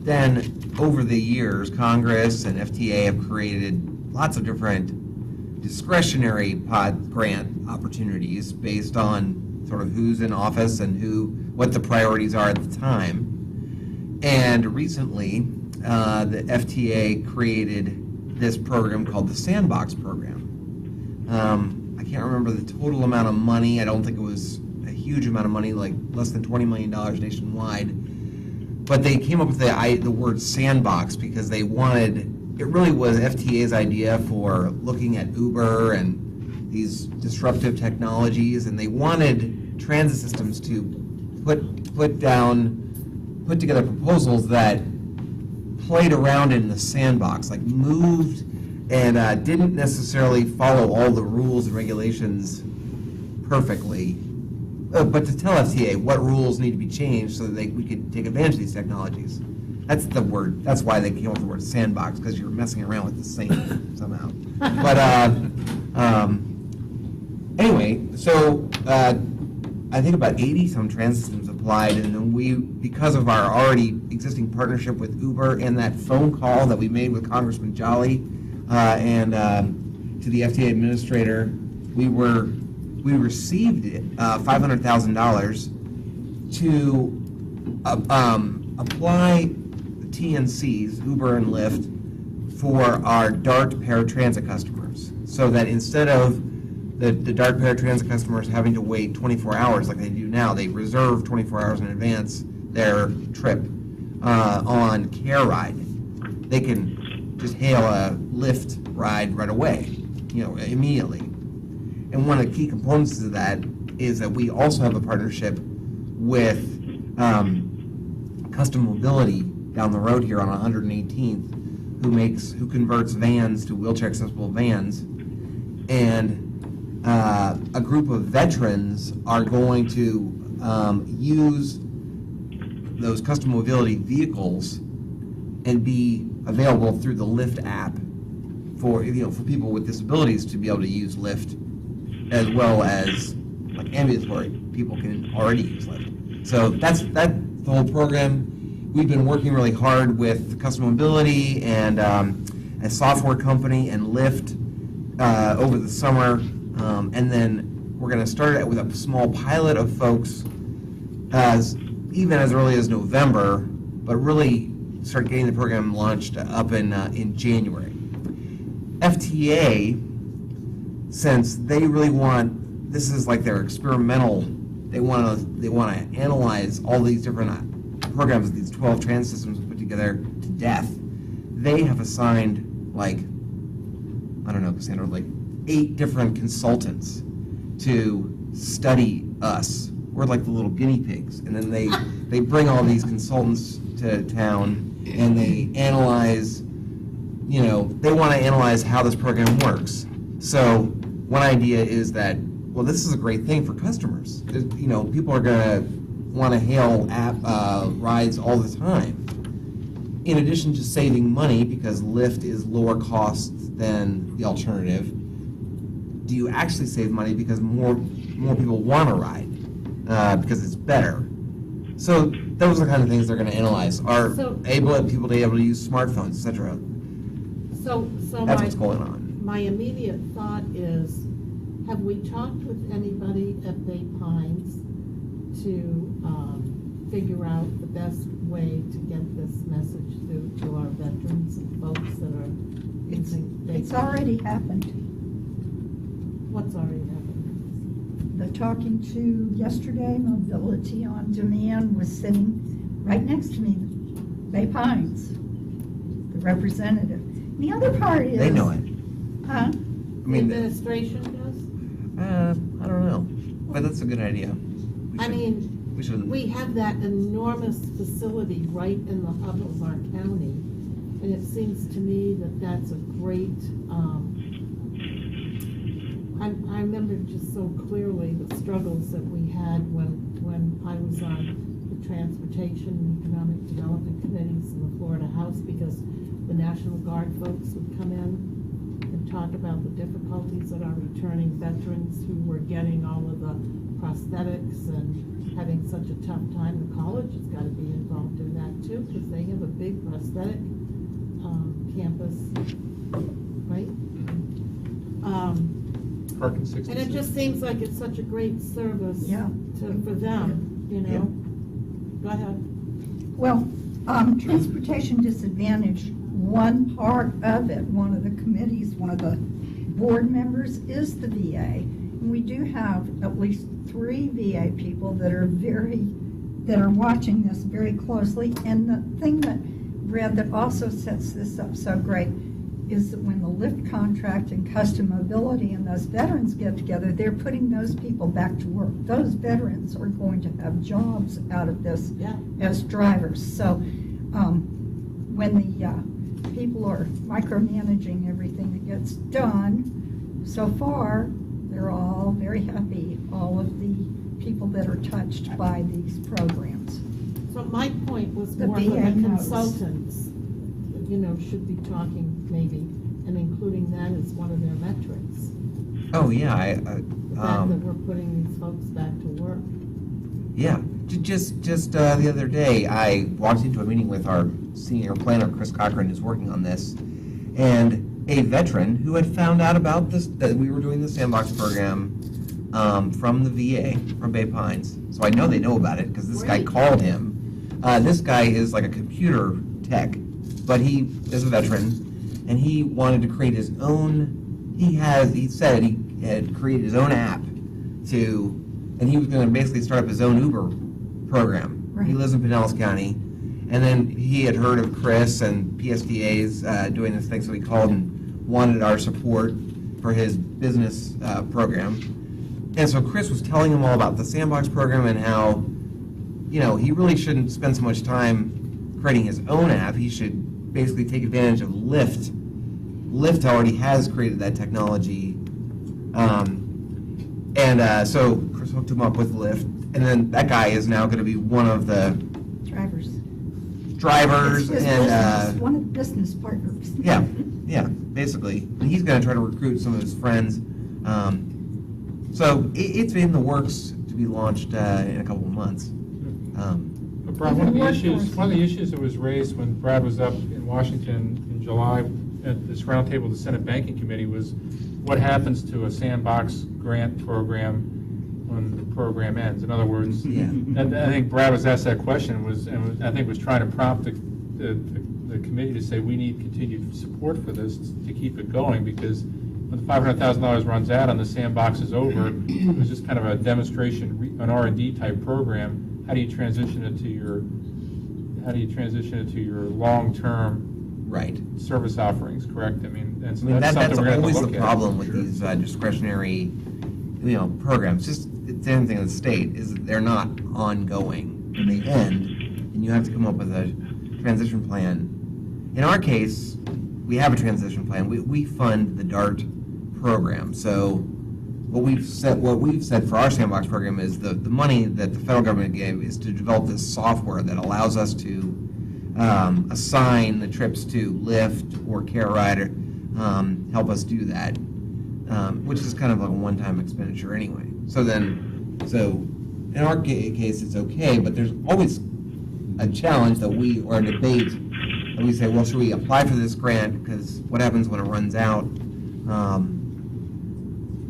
then over the years, Congress and FTA have created lots of different discretionary grant opportunities based on sort of who's in office and what the priorities are at the time. And recently, the FTA created this program called the Sandbox Program. I can't remember the total amount of money. I don't think it was a huge amount of money, like less than $20 million nationwide. But they came up with the word sandbox because it really was FTA's idea for looking at Uber and these disruptive technologies, and they wanted transit systems to put together proposals that played around in the sandbox, like moved and didn't necessarily follow all the rules and regulations perfectly, but to tell FTA what rules need to be changed so that we could take advantage of these technologies. That's the word. That's why they came up with the word sandbox, because you're messing around with the sand somehow. But anyway, so I think about 80-some transit systems applied, and then we, because of our already existing partnership with Uber and that phone call that we made with Congressman Jolly and to the FTA administrator, we received $500,000 to apply TNCs, Uber and Lyft, for our DART paratransit customers, so that instead of the DART paratransit customers having to wait 24 hours like they do now, they reserve 24 hours in advance their trip on Care Ride. They can just hail a Lyft ride right away, immediately. And one of the key components of that is that we also have a partnership with Custom Mobility down the road here on 118th, who converts vans to wheelchair accessible vans, and a group of veterans are going to use those Custom Mobility vehicles and be available through the Lyft app for people with disabilities to be able to use Lyft, as well as like ambulatory people can already use Lyft. So that's the whole program. We've been working really hard with Custom Mobility and a software company and Lyft over the summer, and then we're going to start it with a small pilot of folks even as early as November, but really start getting the program launched up in January. FTA, since they really want, this is like their experimental, they want to analyze all these different programs, these 12 transit systems put together to death. They have assigned Cassandra, 8 different consultants to study us. We're like the little guinea pigs, and then they bring all these consultants to town and they analyze. They want to analyze how this program works. So one idea is that, well, this is a great thing for customers. People are going to want to hail rides all the time. In addition to saving money, because Lyft is lower cost than the alternative, do you actually save money because more people want to ride because it's better? So those are the kind of things they're going to analyze. Are people able to use smartphones, etc. So That's what's going on. My immediate thought is, have we talked with anybody at Bay Pines to figure out the best way to get this message through to our veterans and folks that are using Bay It's Pines? already happened. What's already happened? The talking to yesterday, Mobility on Demand was sitting right next to me, Bay Pines, the representative. The other part is... They know it. Huh? The administration does? I don't know, but that's a good idea. We have that enormous facility right in the hub of our county, and it seems to me that that's a great, I remember just so clearly the struggles that we had when I was on the Transportation and Economic Development Committees in the Florida House, because the National Guard folks would come in and talk about the difficulties that our returning veterans who were getting all of the prosthetics and having such a tough time. The college has got to be involved in that too, because they have a big prosthetic campus, right? And it just seems like it's such a great service for them, Go ahead. Well, transportation disadvantage, one part of it, one of the committees, one of the board members is the VA. And we do have at least 3 VA people that are watching this very closely. And the thing that, Brad, that also sets this up so great is that when the lift contract and custom mobility and those veterans get together, they're putting those people back to work. Those veterans are going to have jobs out of this Yeah. as drivers. So when the people are micromanaging everything that gets done, so far, they're all very happy, all of the people that are touched by these programs. So my point was The more for VA the knows. consultants, should be talking maybe, and including that as one of their metrics. Oh, yeah, That we're putting these folks back to work. yeah. Just the other day, I walked into a meeting with our senior planner, Chris Cochran, who's working on this, and a veteran who had found out about this, that we were doing the Sandbox Program from the VA, from Bay Pines. So I know they know about it, because this guy Great. called him. This guy is like a computer tech, but he is a veteran, and he wanted to create his own, he said he had created his own app and he was going to basically start up his own Uber program. He Right. lives in Pinellas County, and then he had heard of Chris and PSTA's doing this thing, so he called and wanted our support for his business program. And so Chris was telling him all about the Sandbox Program and how, he really shouldn't spend so much time creating his own app. He should basically take advantage of Lyft. Lyft already has created that technology. So Chris hooked him up with Lyft, and then that guy is now going to be one of the Drivers. drivers It's his and business, one of the business partners. yeah, basically. And he's going to try to recruit some of his friends. So it's in the works to be launched in a couple of months. But Brad, one of the issues that was raised when Brad was up in Washington in July at this roundtable of the Senate Banking Committee was what happens to a Sandbox grant program when the program ends. In other words, Yeah. I think Brad was asked that question and I think was trying to prompt the committee to say we need continued support for this to keep it going, because when the $500,000 runs out and the Sandbox is over, it was just kind of a demonstration, an R&D type program. How do you transition it to your long-term Right. service offerings, correct? I mean, and so I mean, that's something that's we're going to always look the at. problem with these discretionary, programs. Just it's the same thing in the state is that they're not ongoing. They end, and you have to come up with a transition plan. In our case, we have a transition plan. We fund the DART program. So what we've said for our Sandbox program is the money that the federal government gave is to develop this software that allows us to assign the trips to Lyft or CareRide, help us do that, which is kind of like a one-time expenditure anyway. So in our case, it's okay, but there's always a challenge or a debate that we say, well, should we apply for this grant? Because what happens when it runs out?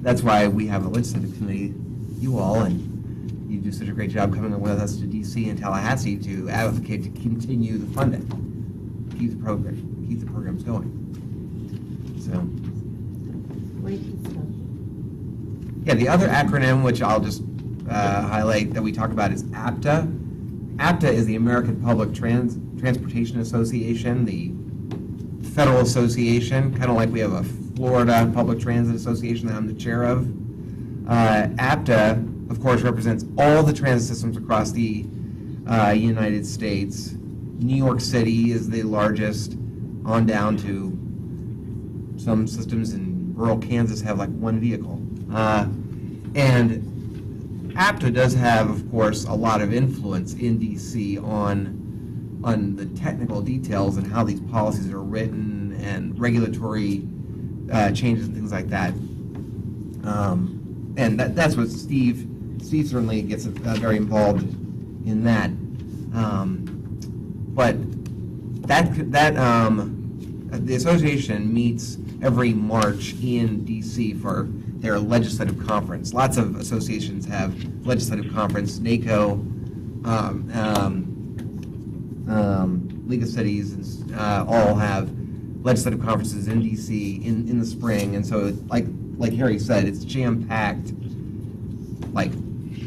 That's why we have a legislative committee, you all, and you do such a great job coming with us to DC and Tallahassee to advocate to continue the funding, keep the programs going. So, Great discussion. yeah, the other acronym, which I'll just highlight that we talk about, is ACTA. ACTA is the American Public Transportation Association, the federal association, kind of like we have a Florida Public Transit Association that I'm the chair of. APTA, of course, represents all the transit systems across the United States. New York City is the largest, on down to some systems in rural Kansas have like one vehicle. And APTA does have, of course, a lot of influence in DC on the technical details and how these policies are written and regulatory changes and things like that. And that's what Steve certainly gets very involved in that. But the association meets every March in DC for their legislative conference. Lots of associations have legislative conference. NACO, League of Cities, all have legislative conferences in DC in the spring, and so like Harry said, it's jam-packed. Like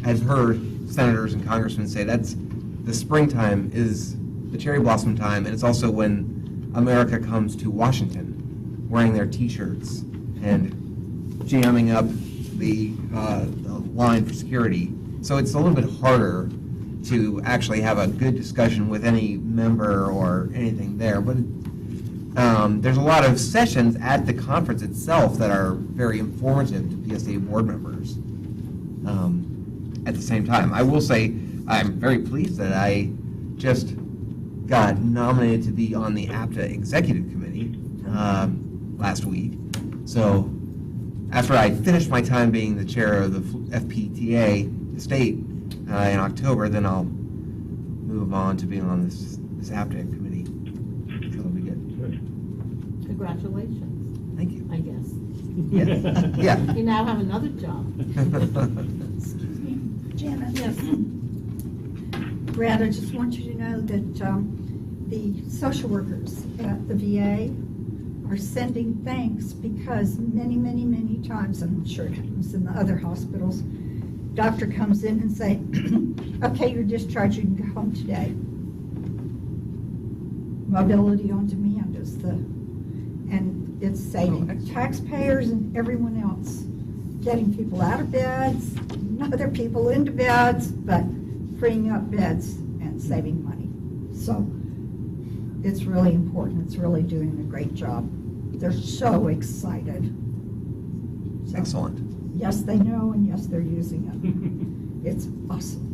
I've heard senators and congressmen say that's the springtime is the cherry blossom time, and it's also when America comes to Washington, wearing their T-shirts and jamming up the line for security. So it's a little bit harder to actually have a good discussion with any member or anything there. But there's a lot of sessions at the conference itself that are very informative to PSTA board members. At the same time, I will say I'm very pleased that I just got nominated to be on the ACTA Executive Committee last week. So after I finish my time being the chair of the FPTA state in October, then I'll move on to being on this ACTA committee. So it'll be good. Congratulations, Thank you. I guess. Yes. Yeah. You now have another job. Excuse me, Janet. Yes. Brad, I just want you to know that the social workers at the VA are sending thanks because many, many, many times, and I'm sure it happens in the other hospitals, doctor comes in and say, okay, you're discharged, you can go home today. Mobility on demand is and it's saving taxpayers and everyone else, getting people out of beds, other people into beds, but freeing up beds and saving money. So it's really important. It's really doing a great job. They're so excited. So, Excellent. yes, they know, and yes, they're using it. It's awesome.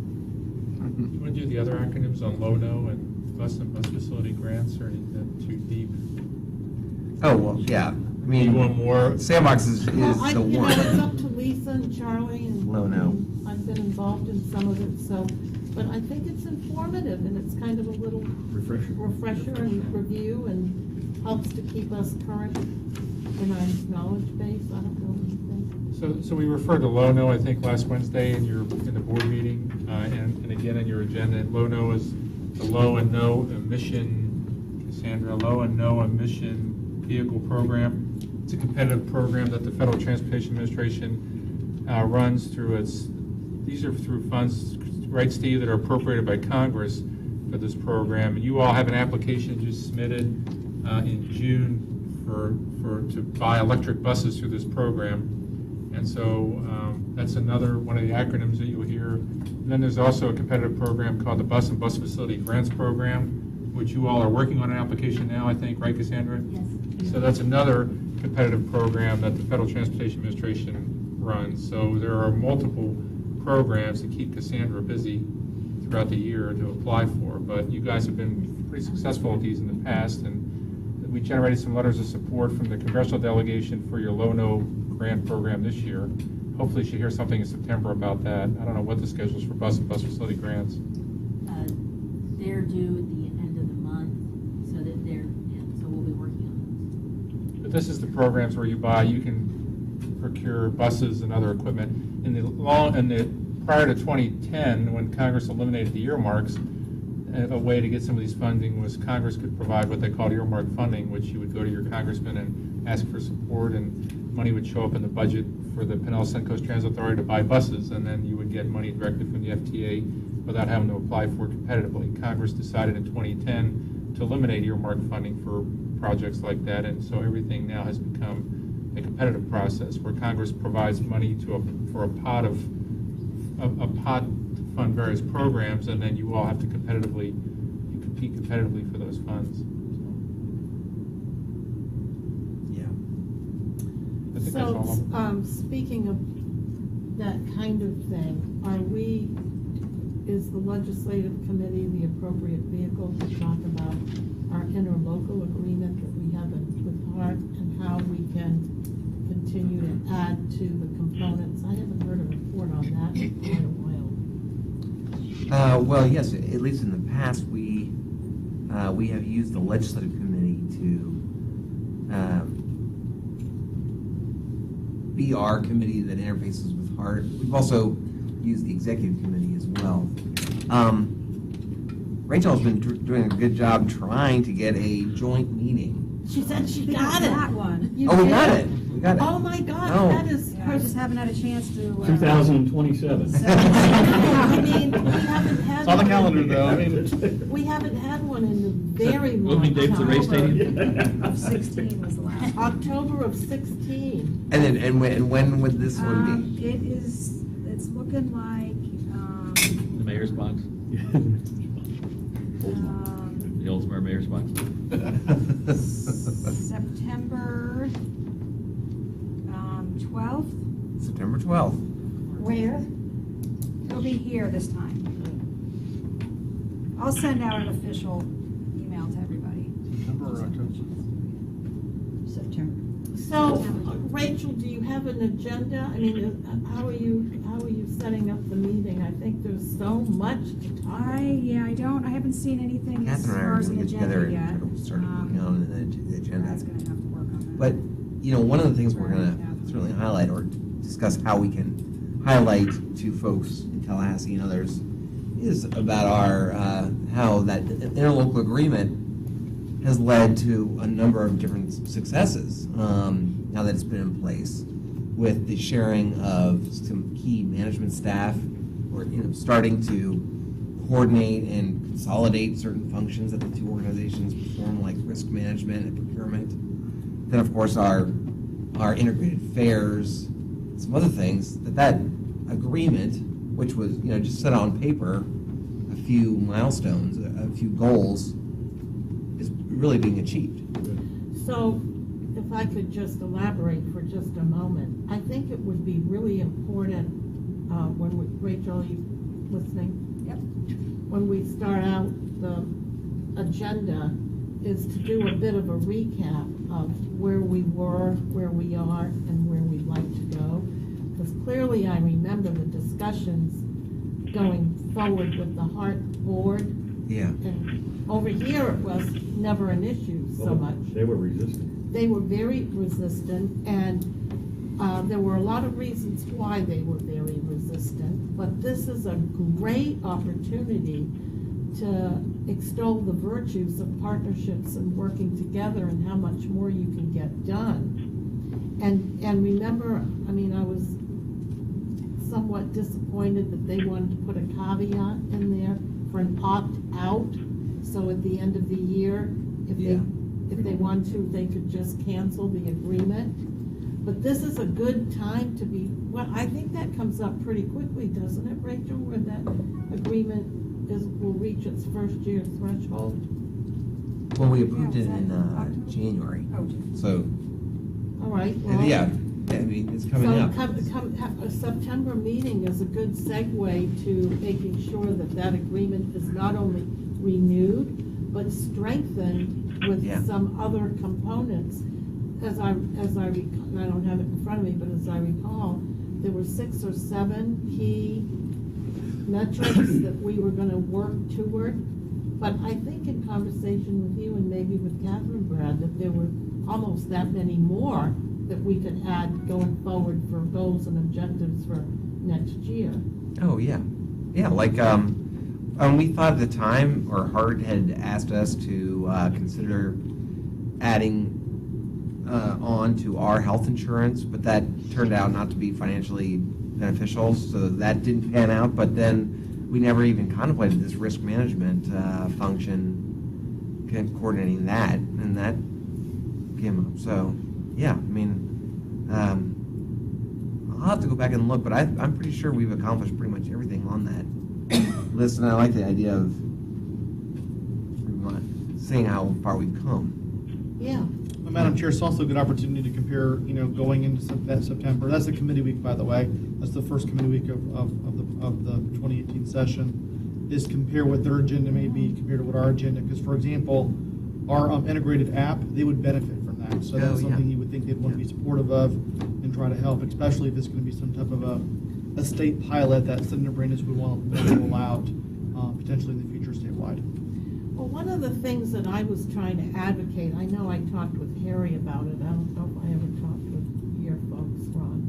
You want to do the other acronyms on LONO and bus facility grants, or is that too deep? Oh, well, yeah. I You mean, want more? Sandbox is Well, the it's up one. to Lisa and Charlie, and LONO. I've been involved in some of it, so, but I think it's informative, and it's kind of a little refresher and review, and helps to keep us current in our knowledge base. I don't know anything. So we referred to LONO, I think, last Wednesday in the board meeting, and again in your agenda. LONO is the low and no emission, Cassandra, low and no emission vehicle program. It's a competitive program that the Federal Transportation Administration runs through these are through funds, right, Steve, that are appropriated by Congress for this program. And you all have an application just submitted in June to buy electric buses through this program. And so that's another one of the acronyms that you'll hear. And then there's also a competitive program called the Bus and Bus Facility Grants Program, which you all are working on an application now, I think, right, Cassandra? Yes. So that's another competitive program that the Federal Transportation Administration runs. So there are multiple programs to keep Cassandra busy throughout the year to apply for. But you guys have been pretty successful at these in the past, and we generated some letters of support from the congressional delegation for your LONO grant program this year. Hopefully you should hear something in September about that. I don't know what the schedule is for bus and bus facility grants. They're due at the end of the month, so that so we'll be working on But this is the programs where you can procure buses and other equipment. Prior to 2010, when Congress eliminated the earmarks, a way to get some of these funding was Congress could provide what they called earmark funding, which you would go to your congressman and ask for support, and money would show up in the budget for the Pinellas Suncoast Transit Authority to buy buses, and then you would get money directly from the FTA without having to apply for it competitively. Congress decided in 2010 to eliminate earmark funding for projects like that, and so everything now has become a competitive process where Congress provides money for a pot to fund various programs, and then you all have to compete competitively for those funds. Yeah. I think that's all of So, them. speaking of that kind of thing, is the legislative committee the appropriate vehicle to talk about our interlocal agreement that we have with HART and how we can continue to add to the components? I haven't heard a report on that in quite a while. Well, yes, at least in the past, we have used the legislative committee to be our committee that interfaces with HART. We've also used the executive committee as well. Rachel's been doing a good job trying to get a joint meeting She said she got it. That one. You Oh, we did? got it. We got it. Oh, my God, Oh. that is Yeah, I just haven't had a chance to. 2027. I mean, we haven't had. It's on the one- calendar, though. I mean, We haven't had one in a very long Moving date for the race time. stadium? 16 was the last. October of 16. And then, and when would this one be? It's looking like, The mayor's box, the Oldsmar mayor's box. September 12th. September 12th. Where? It'll be here this time. I'll send out an official email to everybody. September. So, Rachel, do you have an agenda? I mean, how are you setting up the meeting? I think there's so much to talk about. I haven't seen anything as Catherine and I far are as an going to get together agenda yet. and start working on the agenda. That's gonna have to work on that. But, you know, one of the things we're going to certainly highlight or discuss how we can highlight to folks in Tallahassee and others is about our, how that interlocal agreement has led to a number of different successes now that it's been in place, with the sharing of some key management staff, or starting to coordinate and consolidate certain functions that the two organizations perform, like risk management and procurement. Then, of course, our integrated fairs, some other things. That agreement, which was just set on paper, a few milestones, a few goals, is really being achieved. So, if I could just elaborate for just a moment, I think it would be really important Rachel, are you listening? Yep. When we start out the agenda, is to do a bit of a recap of where we were, where we are, and where we'd like to go. Because clearly I remember the discussions going forward with the Hart Board. Yeah. And over here, it was never an issue so much. They were resistant. They were very resistant, and there were a lot of reasons why they were very resistant. But this is a great opportunity to extol the virtues of partnerships and working together and how much more you can get done. And remember, I mean, I was somewhat disappointed that they wanted to put a caveat in there for an opt-out. So at the end of the year, if they want to, they could just cancel the agreement. But this is a good time to be, well, I think that comes up pretty quickly, doesn't it, Rachel, where that agreement will reach its first year threshold? Well, we approved Yeah, it was in that October? January, Oh, so, All right, well. yeah, I mean, it's coming up. A September meeting is a good segue to making sure that that agreement is not only renewed, but strengthened with Yeah. some other components. As I recall, I don't have it in front of me, but as I recall, there were 6 or 7 key metrics that we were gonna work toward. But I think in conversation with you and maybe with Catherine, Brad, that there were almost that many more that we could add going forward for goals and objectives for next year. Oh, yeah. Yeah, like, we thought at the time, or Hart had asked us to consider adding on to our health insurance, but that turned out not to be financially beneficial, so that didn't pan out. But then we never even contemplated this risk management function, coordinating that, and that came up. So, yeah, I mean, I'll have to go back and look, but I'm pretty sure we've accomplished pretty much everything on that list, and I like the idea of seeing how far we've come. Yeah. Well, Madam Chair, it's also a good opportunity to compare, going into that September. That's a committee week, by the way. That's the first committee week of the 2018 session, is compare what their agenda may be compared to what our agenda. Because, for example, our integrated app, they would benefit from that. So that's something you would think they'd want to be supportive of and try to help, especially if it's going to be some type of a state pilot that Senator Brandis would want to roll out potentially in the future statewide. Well, one of the things that I was trying to advocate, I know I talked with Harry about it, I don't know if I ever talked with your folks, Ron.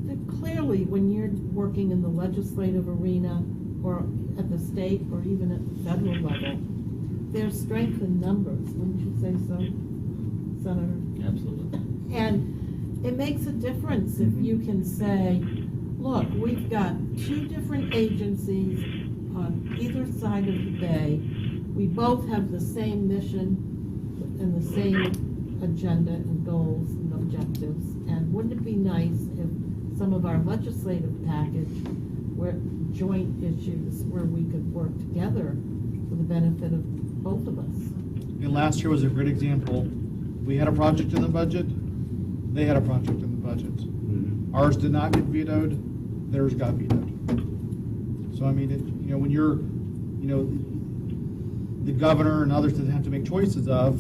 That clearly, when you're working in the legislative arena, or at the state, or even at the federal level, there's strength in numbers, wouldn't you say so, Senator? Absolutely. And it makes a difference if you can say, look, we've got two different agencies on either side of the bay. We both have the same mission and the same agenda and goals and objectives. And wouldn't it be nice if some of our legislative package were joint issues where we could work together for the benefit of both of us? And last year was a great example. We had a project in the budget, they had a project in the budget. Ours did not get vetoed, theirs got vetoed. So I mean, when you're, the governor and others that have to make choices of,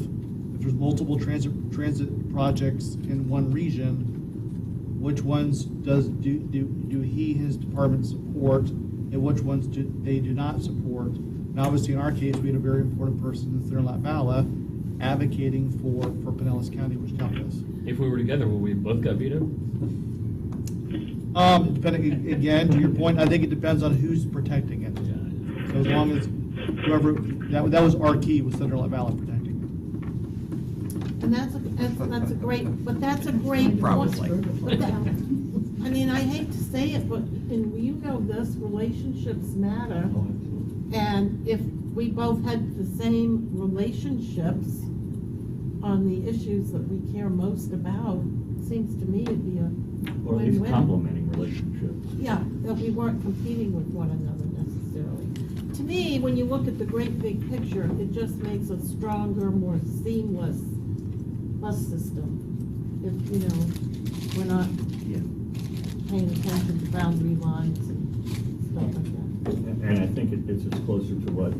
if there's multiple transit projects in one region, which ones do he and his department support, and which ones they do not support? And obviously, in our case, we had a very important person in Southern Latvala advocating for Pinellas County, which helped us. If we were together, would we both got vetoed? Depending, again, to your point, I think it depends on who's protecting it. So as long as whoever, that was our key, was Southern Latvala protecting it. And that's a great, but that's a great Probably. point. I mean, I hate to say it, but this, relationships matter. And if we both had the same relationships on the issues that we care most about, it seems to me it'd be a Or at least win-win. complementing relationships. Yeah, that we weren't competing with one another necessarily. To me, when you look at the great big picture, it just makes a stronger, more seamless bus system. If, we're not paying attention to boundary lines and stuff like that. And I think it gets us closer to what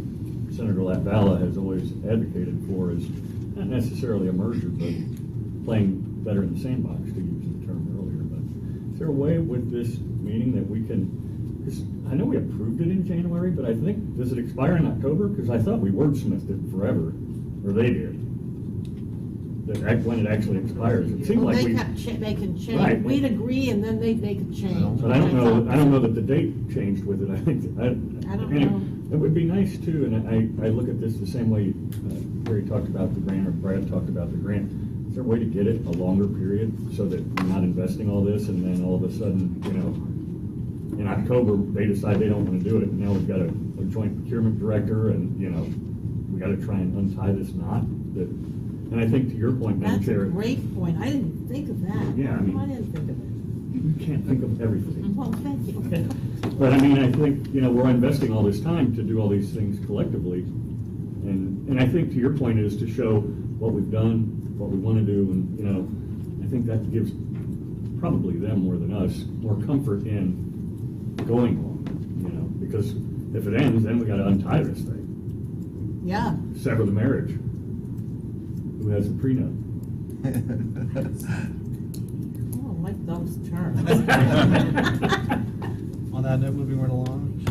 Senator Latvala has always advocated for, is not necessarily a merger, but playing better in the sandbox, to use the term earlier. But is there a way with this meeting that we can, because I know we approved it in January, but I think, does it expire in October? Because I thought we wordsmithed it forever, or they did. When it actually expires, it seemed Well, like they we. kept making change. Right. We'd agree and then they'd make a change. But I don't know that the date changed with it. I think, I don't know. It would be nice too, and I look at this the same way Gary talked about the grant, or Brad talked about the grant. Is there a way to get it a longer period so that we're not investing all this and then all of a sudden, in October, they decide they don't want to do it, and now we've got a joint procurement director, and, we got to try and untie this knot that. And I think to your point, Madam That's a Chair. great point. I didn't think of that. Yeah, I mean- I didn't think of it. You can't think of everything. Well, thank you. But I mean, I think, we're investing all this time to do all these things collectively. And I think to your point is to show what we've done, what we want to do, and, I think that gives probably them more than us more comfort in going on, because if it ends, then we got to untie this thing, Yeah. sever the marriage. Who has a prenup? Oh, I like those terms. On that note, moving right along.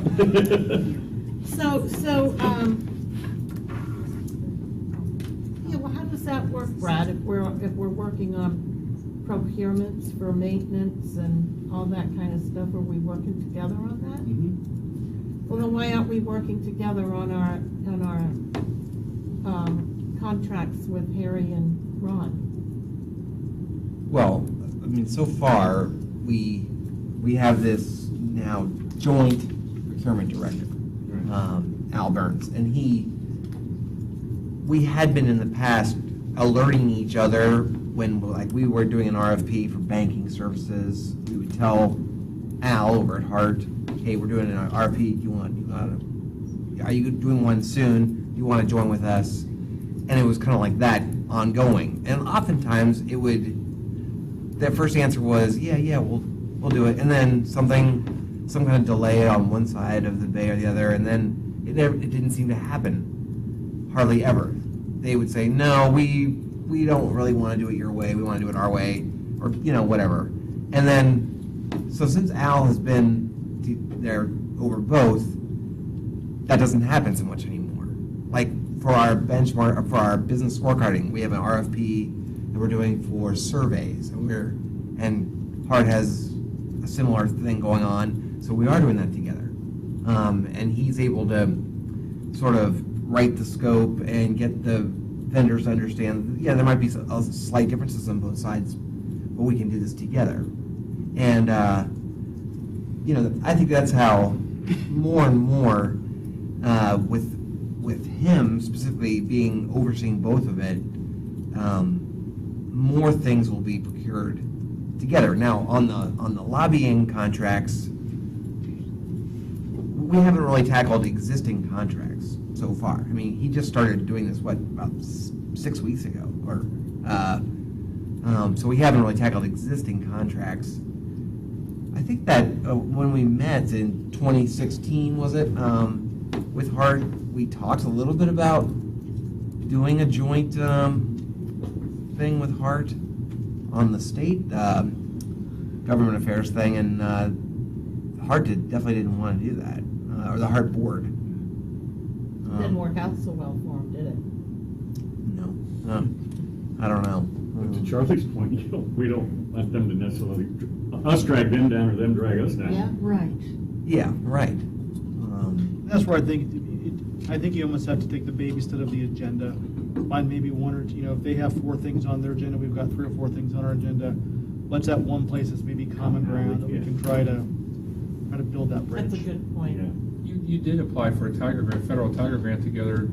Well, how does that work, Brad, if we're working on procurements for maintenance and all that kind of stuff? Are we working together on that? Well, then why aren't we working together on our contracts with Harry and Ron? Well, I mean, so far, we have this now joint procurement director, Al Burns, and we had been in the past alerting each other when, like, we were doing an RFP for banking services. We would tell Al over at Hart, hey, we're doing an RFP, are you doing one soon? You want to join with us? And it was kind of like that ongoing. And oftentimes their first answer was, yeah, we'll do it. And then some kind of delay on one side of the bay or the other, and then it didn't seem to happen, hardly ever. They would say, no, we don't really want to do it your way, we want to do it our way, or, whatever. And then, so since Al has been there over both, that doesn't happen so much anymore. Like, for our benchmark, for our business scorecarding, we have an RFP that we're doing for surveys, and Hart has a similar thing going on, so we are doing that together. And he's able to sort of write the scope and get the vendors to understand, yeah, there might be slight differences on both sides, but we can do this together. And, I think that's how more and more, with him specifically overseeing both of it, more things will be procured together. Now, on the lobbying contracts, we haven't really tackled existing contracts so far. I mean, he just started doing this, about 6 weeks ago, so we haven't really tackled existing contracts. I think that when we met in 2016, was it, with Hart, we talked a little bit about doing a joint thing with Hart on the state government affairs thing, and Hart definitely didn't want to do that, or the Hart board. Didn't work out so well for him, did it? No, I don't know. But to Charlie's point, we don't want them to necessarily, us drag them down or them drag us down. Yeah, right. Yeah, right. That's where I think you almost have to take the baby step of the agenda. Find maybe one or two, if they have 4 things on their agenda, we've got 3 or 4 things on our agenda. Let's have one place that's maybe common ground that we can try to build that bridge. That's a good point. Yeah. You did apply for a Tiger Grant, federal Tiger Grant together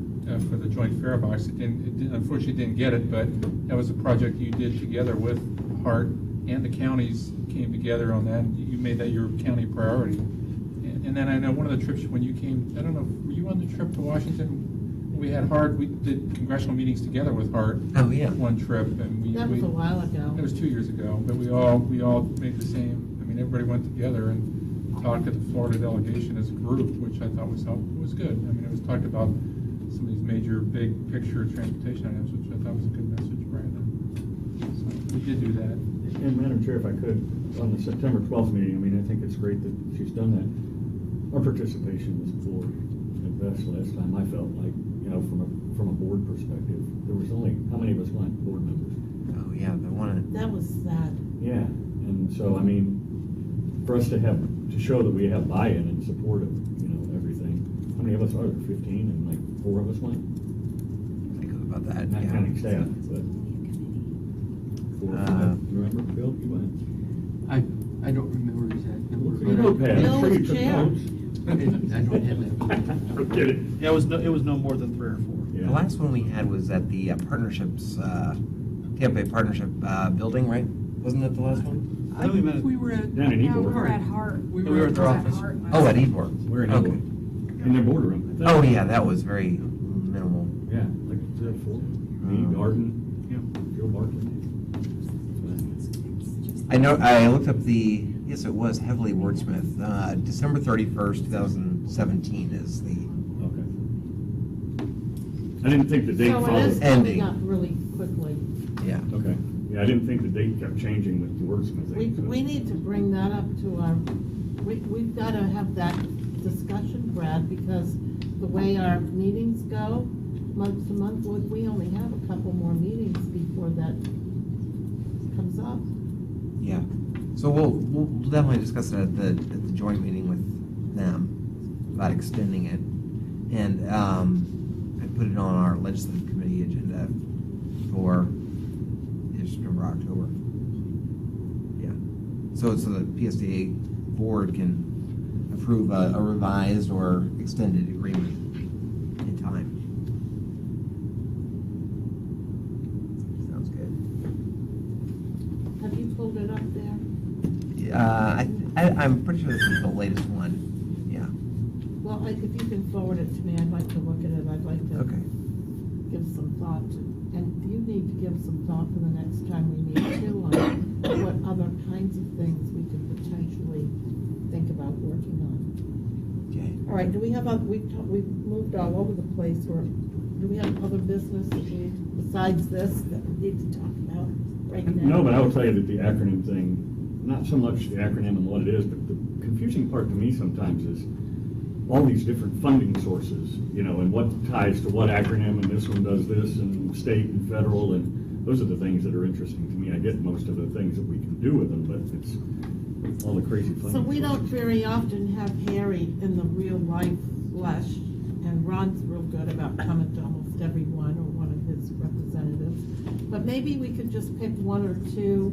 for the joint fare box. Unfortunately didn't get it, but that was a project you did together with Hart, and the counties came together on that. You made that your county priority. And then I know one of the trips when you came, I don't know, were you on the trip to Washington? We had Hart, we did congressional meetings together with Hart. Oh, yeah. One trip, and That was a while ago. It was 2 years ago, but we all made the same. I mean, everybody went together and talked to the Florida delegation as a group, which I thought was helpful. It was good. I mean, it was talked about some of these major, big picture transportation items, which I thought was a good message, Brandon. So we did do that. And Madam Chair, if I could, on the September 12th meeting, I mean, I think it's great that she's done that. Our participation was poor at best last time. I felt like, from a board perspective, there was only, how many of us went, board members? Oh, yeah, the one. That was sad. Yeah, and so, I mean, for us to show that we have buy-in and support of, everything. How many of us are there? 15, and like 4 of us went? Think about that. Not yeah. counting staff, but 4 or 5. You remember, Bill, you went? I don't remember exact number. You know, Pat, I'm Bill sure you was took chair. notes. I don't have that. I'm kidding. Yeah, it was no more than 3 or 4. Yeah. The last one we had was at the partnerships, Tampa Bay Partnership building, right? Wasn't that the last one? I think we met at- We were at, Down in no, we Ybor. were at Hart. we were at their office. Hart last Oh, at night. Ybor. We're in Okay. in their boardroom. I think. Oh, yeah, that was very minimal. Yeah, like 3 or 4. Me, Garden, Joe Barkley. I looked up yes, it was heavily wordsmith. December 31st, 2017 is the, Okay. I didn't think the date So it is followed. Ending. coming up really quickly. yeah. Okay. Yeah, I didn't think the date kept changing with the wordsmithing. We need to bring that up to we've got to have that discussion, Brad, because the way our meetings go, month to month, we only have a couple more meetings before that comes up. Yeah. So we'll definitely discuss it at the joint meeting with them about extending it. And I put it on our legislative committee agenda for September, October. Yeah. So the PSTA board can approve a revised or extended agreement in time. Sounds good. Have you pulled it up there? I'm pretty sure this is the latest one. Yeah. Well, if you can forward it to me, I'd like to look at it. I'd like to Okay. give some thought to, and you need to give some thought for the next time we meet too on what other kinds of things we could potentially think about working on. Okay. All right, do we have, we've moved all over the place, or do we have other business besides this that we need to talk about right now? No, but I will tell you that the acronym thing, not so much the acronym and what it is, but the confusing part to me sometimes is all these different funding sources, and what ties to what acronym, and this one does this, and state and federal, and those are the things that are interesting to me. I get most of the things that we can do with them, but it's all the crazy funding So we don't sources. very often have Harry in the real life flesh and Ron's real good about coming to almost every one, or one of his representatives. But maybe we could just pick one or two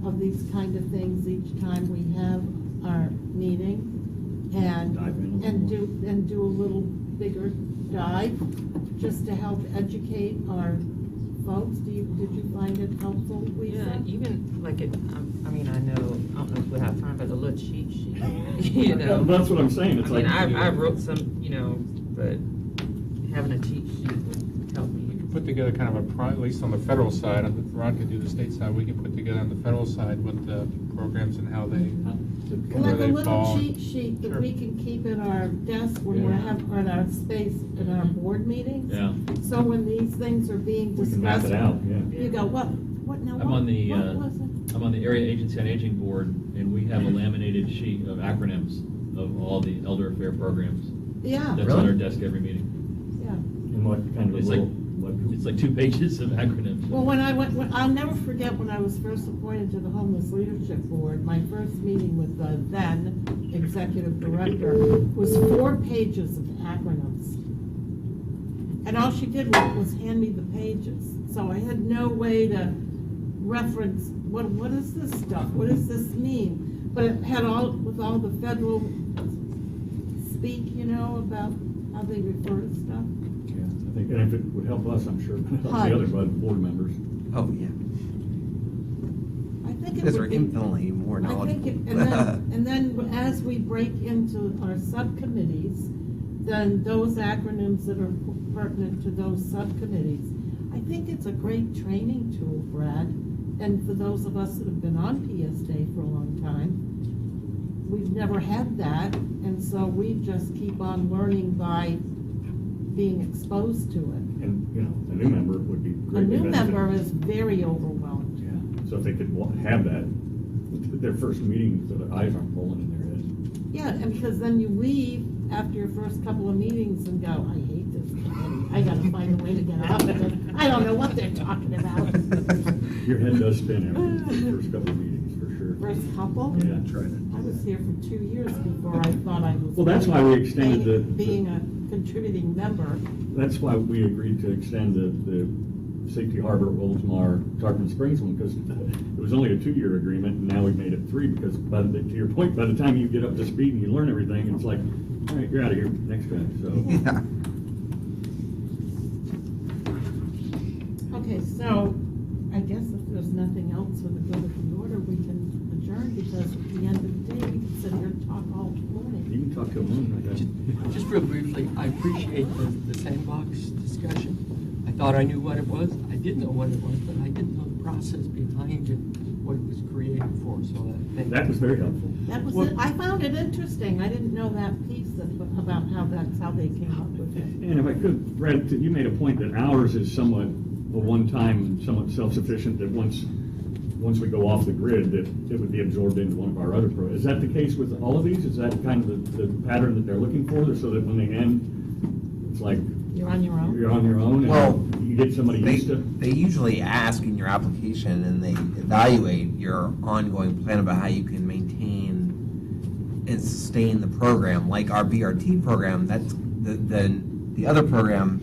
of these kind of things each time we have our meeting, and Dive in a little do a little bigger dive, just to help educate our folks. Did you find it helpful, Lisa? Yeah, even like it, I mean, I don't know if we'll have time, but a little cheat sheet, you know. That's what I'm saying, I it's mean, like. I wrote some, you know, but having a cheat sheet would help me. Put together kind of at least on the federal side, and Ron could do the state side, we can put together on the federal side what the programs and how they, where Like a they little fall. cheat sheet that Sure. we can keep in our desk when we're Yeah. in our space in our board meetings. Yeah. So when these things are being We can map discussed, it out, yeah. you go, what now? I'm on the, what was it? I'm on the Area Agency on Aging Board, and we have a laminated sheet of acronyms of all the elder affair programs. Yeah, That's on our desk every meeting. yeah. And what kind of It's little, like- what? It's like 2 pages of acronyms. Well, I'll never forget when I was first appointed to the Homeless Leadership Board, my first meeting with the then executive director was 4 pages of acronyms. And all she did was hand me the pages. So I had no way to reference, what is this stuff? What does this mean? But it had with all the federal speak, you know, about how they refer to stuff. Yeah, I think, and if it would help us, I'm sure, it would help Hi. the other board members. Oh, yeah. I think it Because we're would be. infinitely more I think knowledgeable. and then as we break into our subcommittees, then those acronyms that are pertinent to those subcommittees, I think it's a great training tool, Brad. And for those of us that have been on PSTA for a long time, we've never had that, and so we just keep on learning by being exposed to it. And, you know, a new member would be A great. new member is very overwhelmed. Yeah, so if they could have that, their first meeting, so their eyes aren't rolling in their head. Yeah, and because then you leave after your first couple of meetings and go, I hate this committee. I gotta find a way to get out of it. I don't know what they're talking about. Your head does spin after the first couple of meetings, for sure. First couple? Yeah, tried it. I was here for 2 years before I thought I was. Well, that's why we extended the- Being a contributing member. That's why we agreed to extend the Safety Harbor, Oldsmar, Tarpon Springs one, because it was only a 2-year agreement, and now we've made it 3, because to your point, by the time you get up to speed and you learn everything, it's like, all right, you're out of here, next guy, so. Yeah. Okay, so I guess if there's nothing else for the good of the order, we can adjourn, because at the end of the day, we can sit here and talk all morning. You can talk to them, I guess. Just real briefly, I appreciate the sandbox discussion. I thought I knew what it was. I did know what it was, but I didn't know the process behind it, what it was created for, so thank you. That was very helpful. That was Well- it. I found it interesting. I didn't know that piece about how they came up with it. And if I could, Brad, you made a point that ours is somewhat a one-time, somewhat self-sufficient, that once we go off the grid, that it would be absorbed into one of our other programs. Is that the case with all of these? Is that kind of the pattern that they're looking for, so that when they end, it's like, You're on your own? you're on your own, Well, and you get somebody used to? They usually ask in your application, and they evaluate your ongoing plan about how you can maintain and sustain the program. Like our BRT program, that's the other program,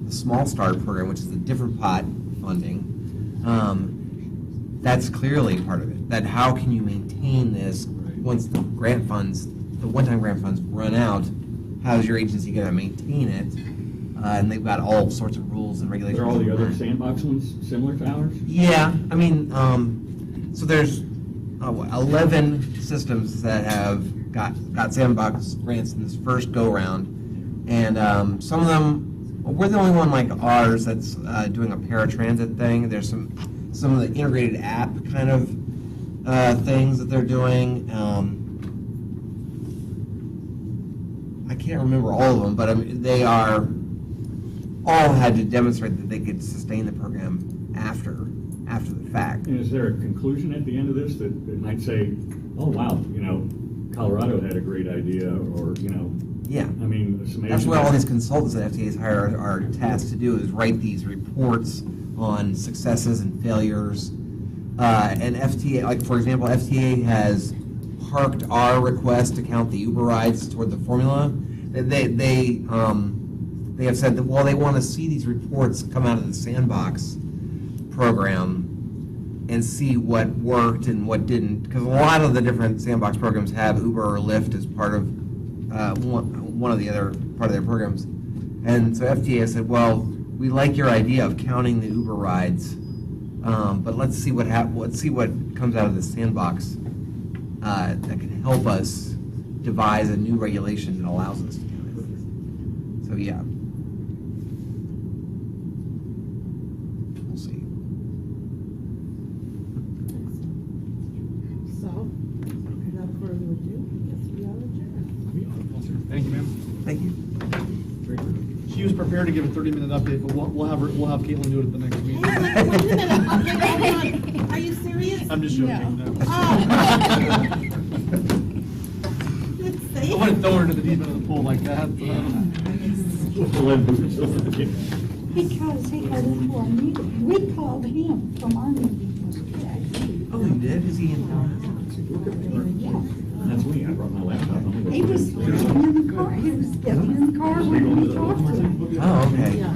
the Small Start program, which is a different pot funding. That's clearly part of it. That how can you maintain this once the grant funds, the one-time grant funds run out? How's your agency going to maintain it? And they've got all sorts of rules and regulations. Are all the other sandbox ones similar to ours? Yeah, I mean, so there's 11 systems that have got Sandbox grants in this first go-round, and some of them, we're the only one like ours that's doing a paratransit thing. There's some of the integrated app kind of things that they're doing. I can't remember all of them, but I mean, they are all had to demonstrate that they could sustain the program after the fact. And is there a conclusion at the end of this that might say, oh, wow, you know, Colorado had a great idea, or, you know, Yeah. I mean, it's amazing. That's what all these consultants that FTA's hired are tasked to do, is write these reports on successes and failures. And FTA, like for example, FTA has parked our request to count the Uber rides toward the formula. They they have said that, well, they want to see these reports come out of the Sandbox program and see what worked and what didn't, because a lot of the different Sandbox programs have Uber or Lyft as part of one of the other part of their programs. And so FTA said, well, we like your idea of counting the Uber rides, but let's see what comes out of the Sandbox that can help us devise a new regulation that allows us to count it. So yeah. We'll see. So, without further ado, I guess we are adjourned. Thank you, ma'am. Thank you. She was prepared to give a 30-minute update, but we'll have Caitlin do it at the next meeting. Wait a minute, are you serious? I'm just joking. No. Oh. I wouldn't throw her into the deep end of the pool like that. Because he had into our meeting. We called him from our meeting yesterday. Oh, you did? Is he in town? Yeah. That's me, I brought my laptop. He was getting in the car. He was getting in the car when we talked to him. Oh, okay. Yeah.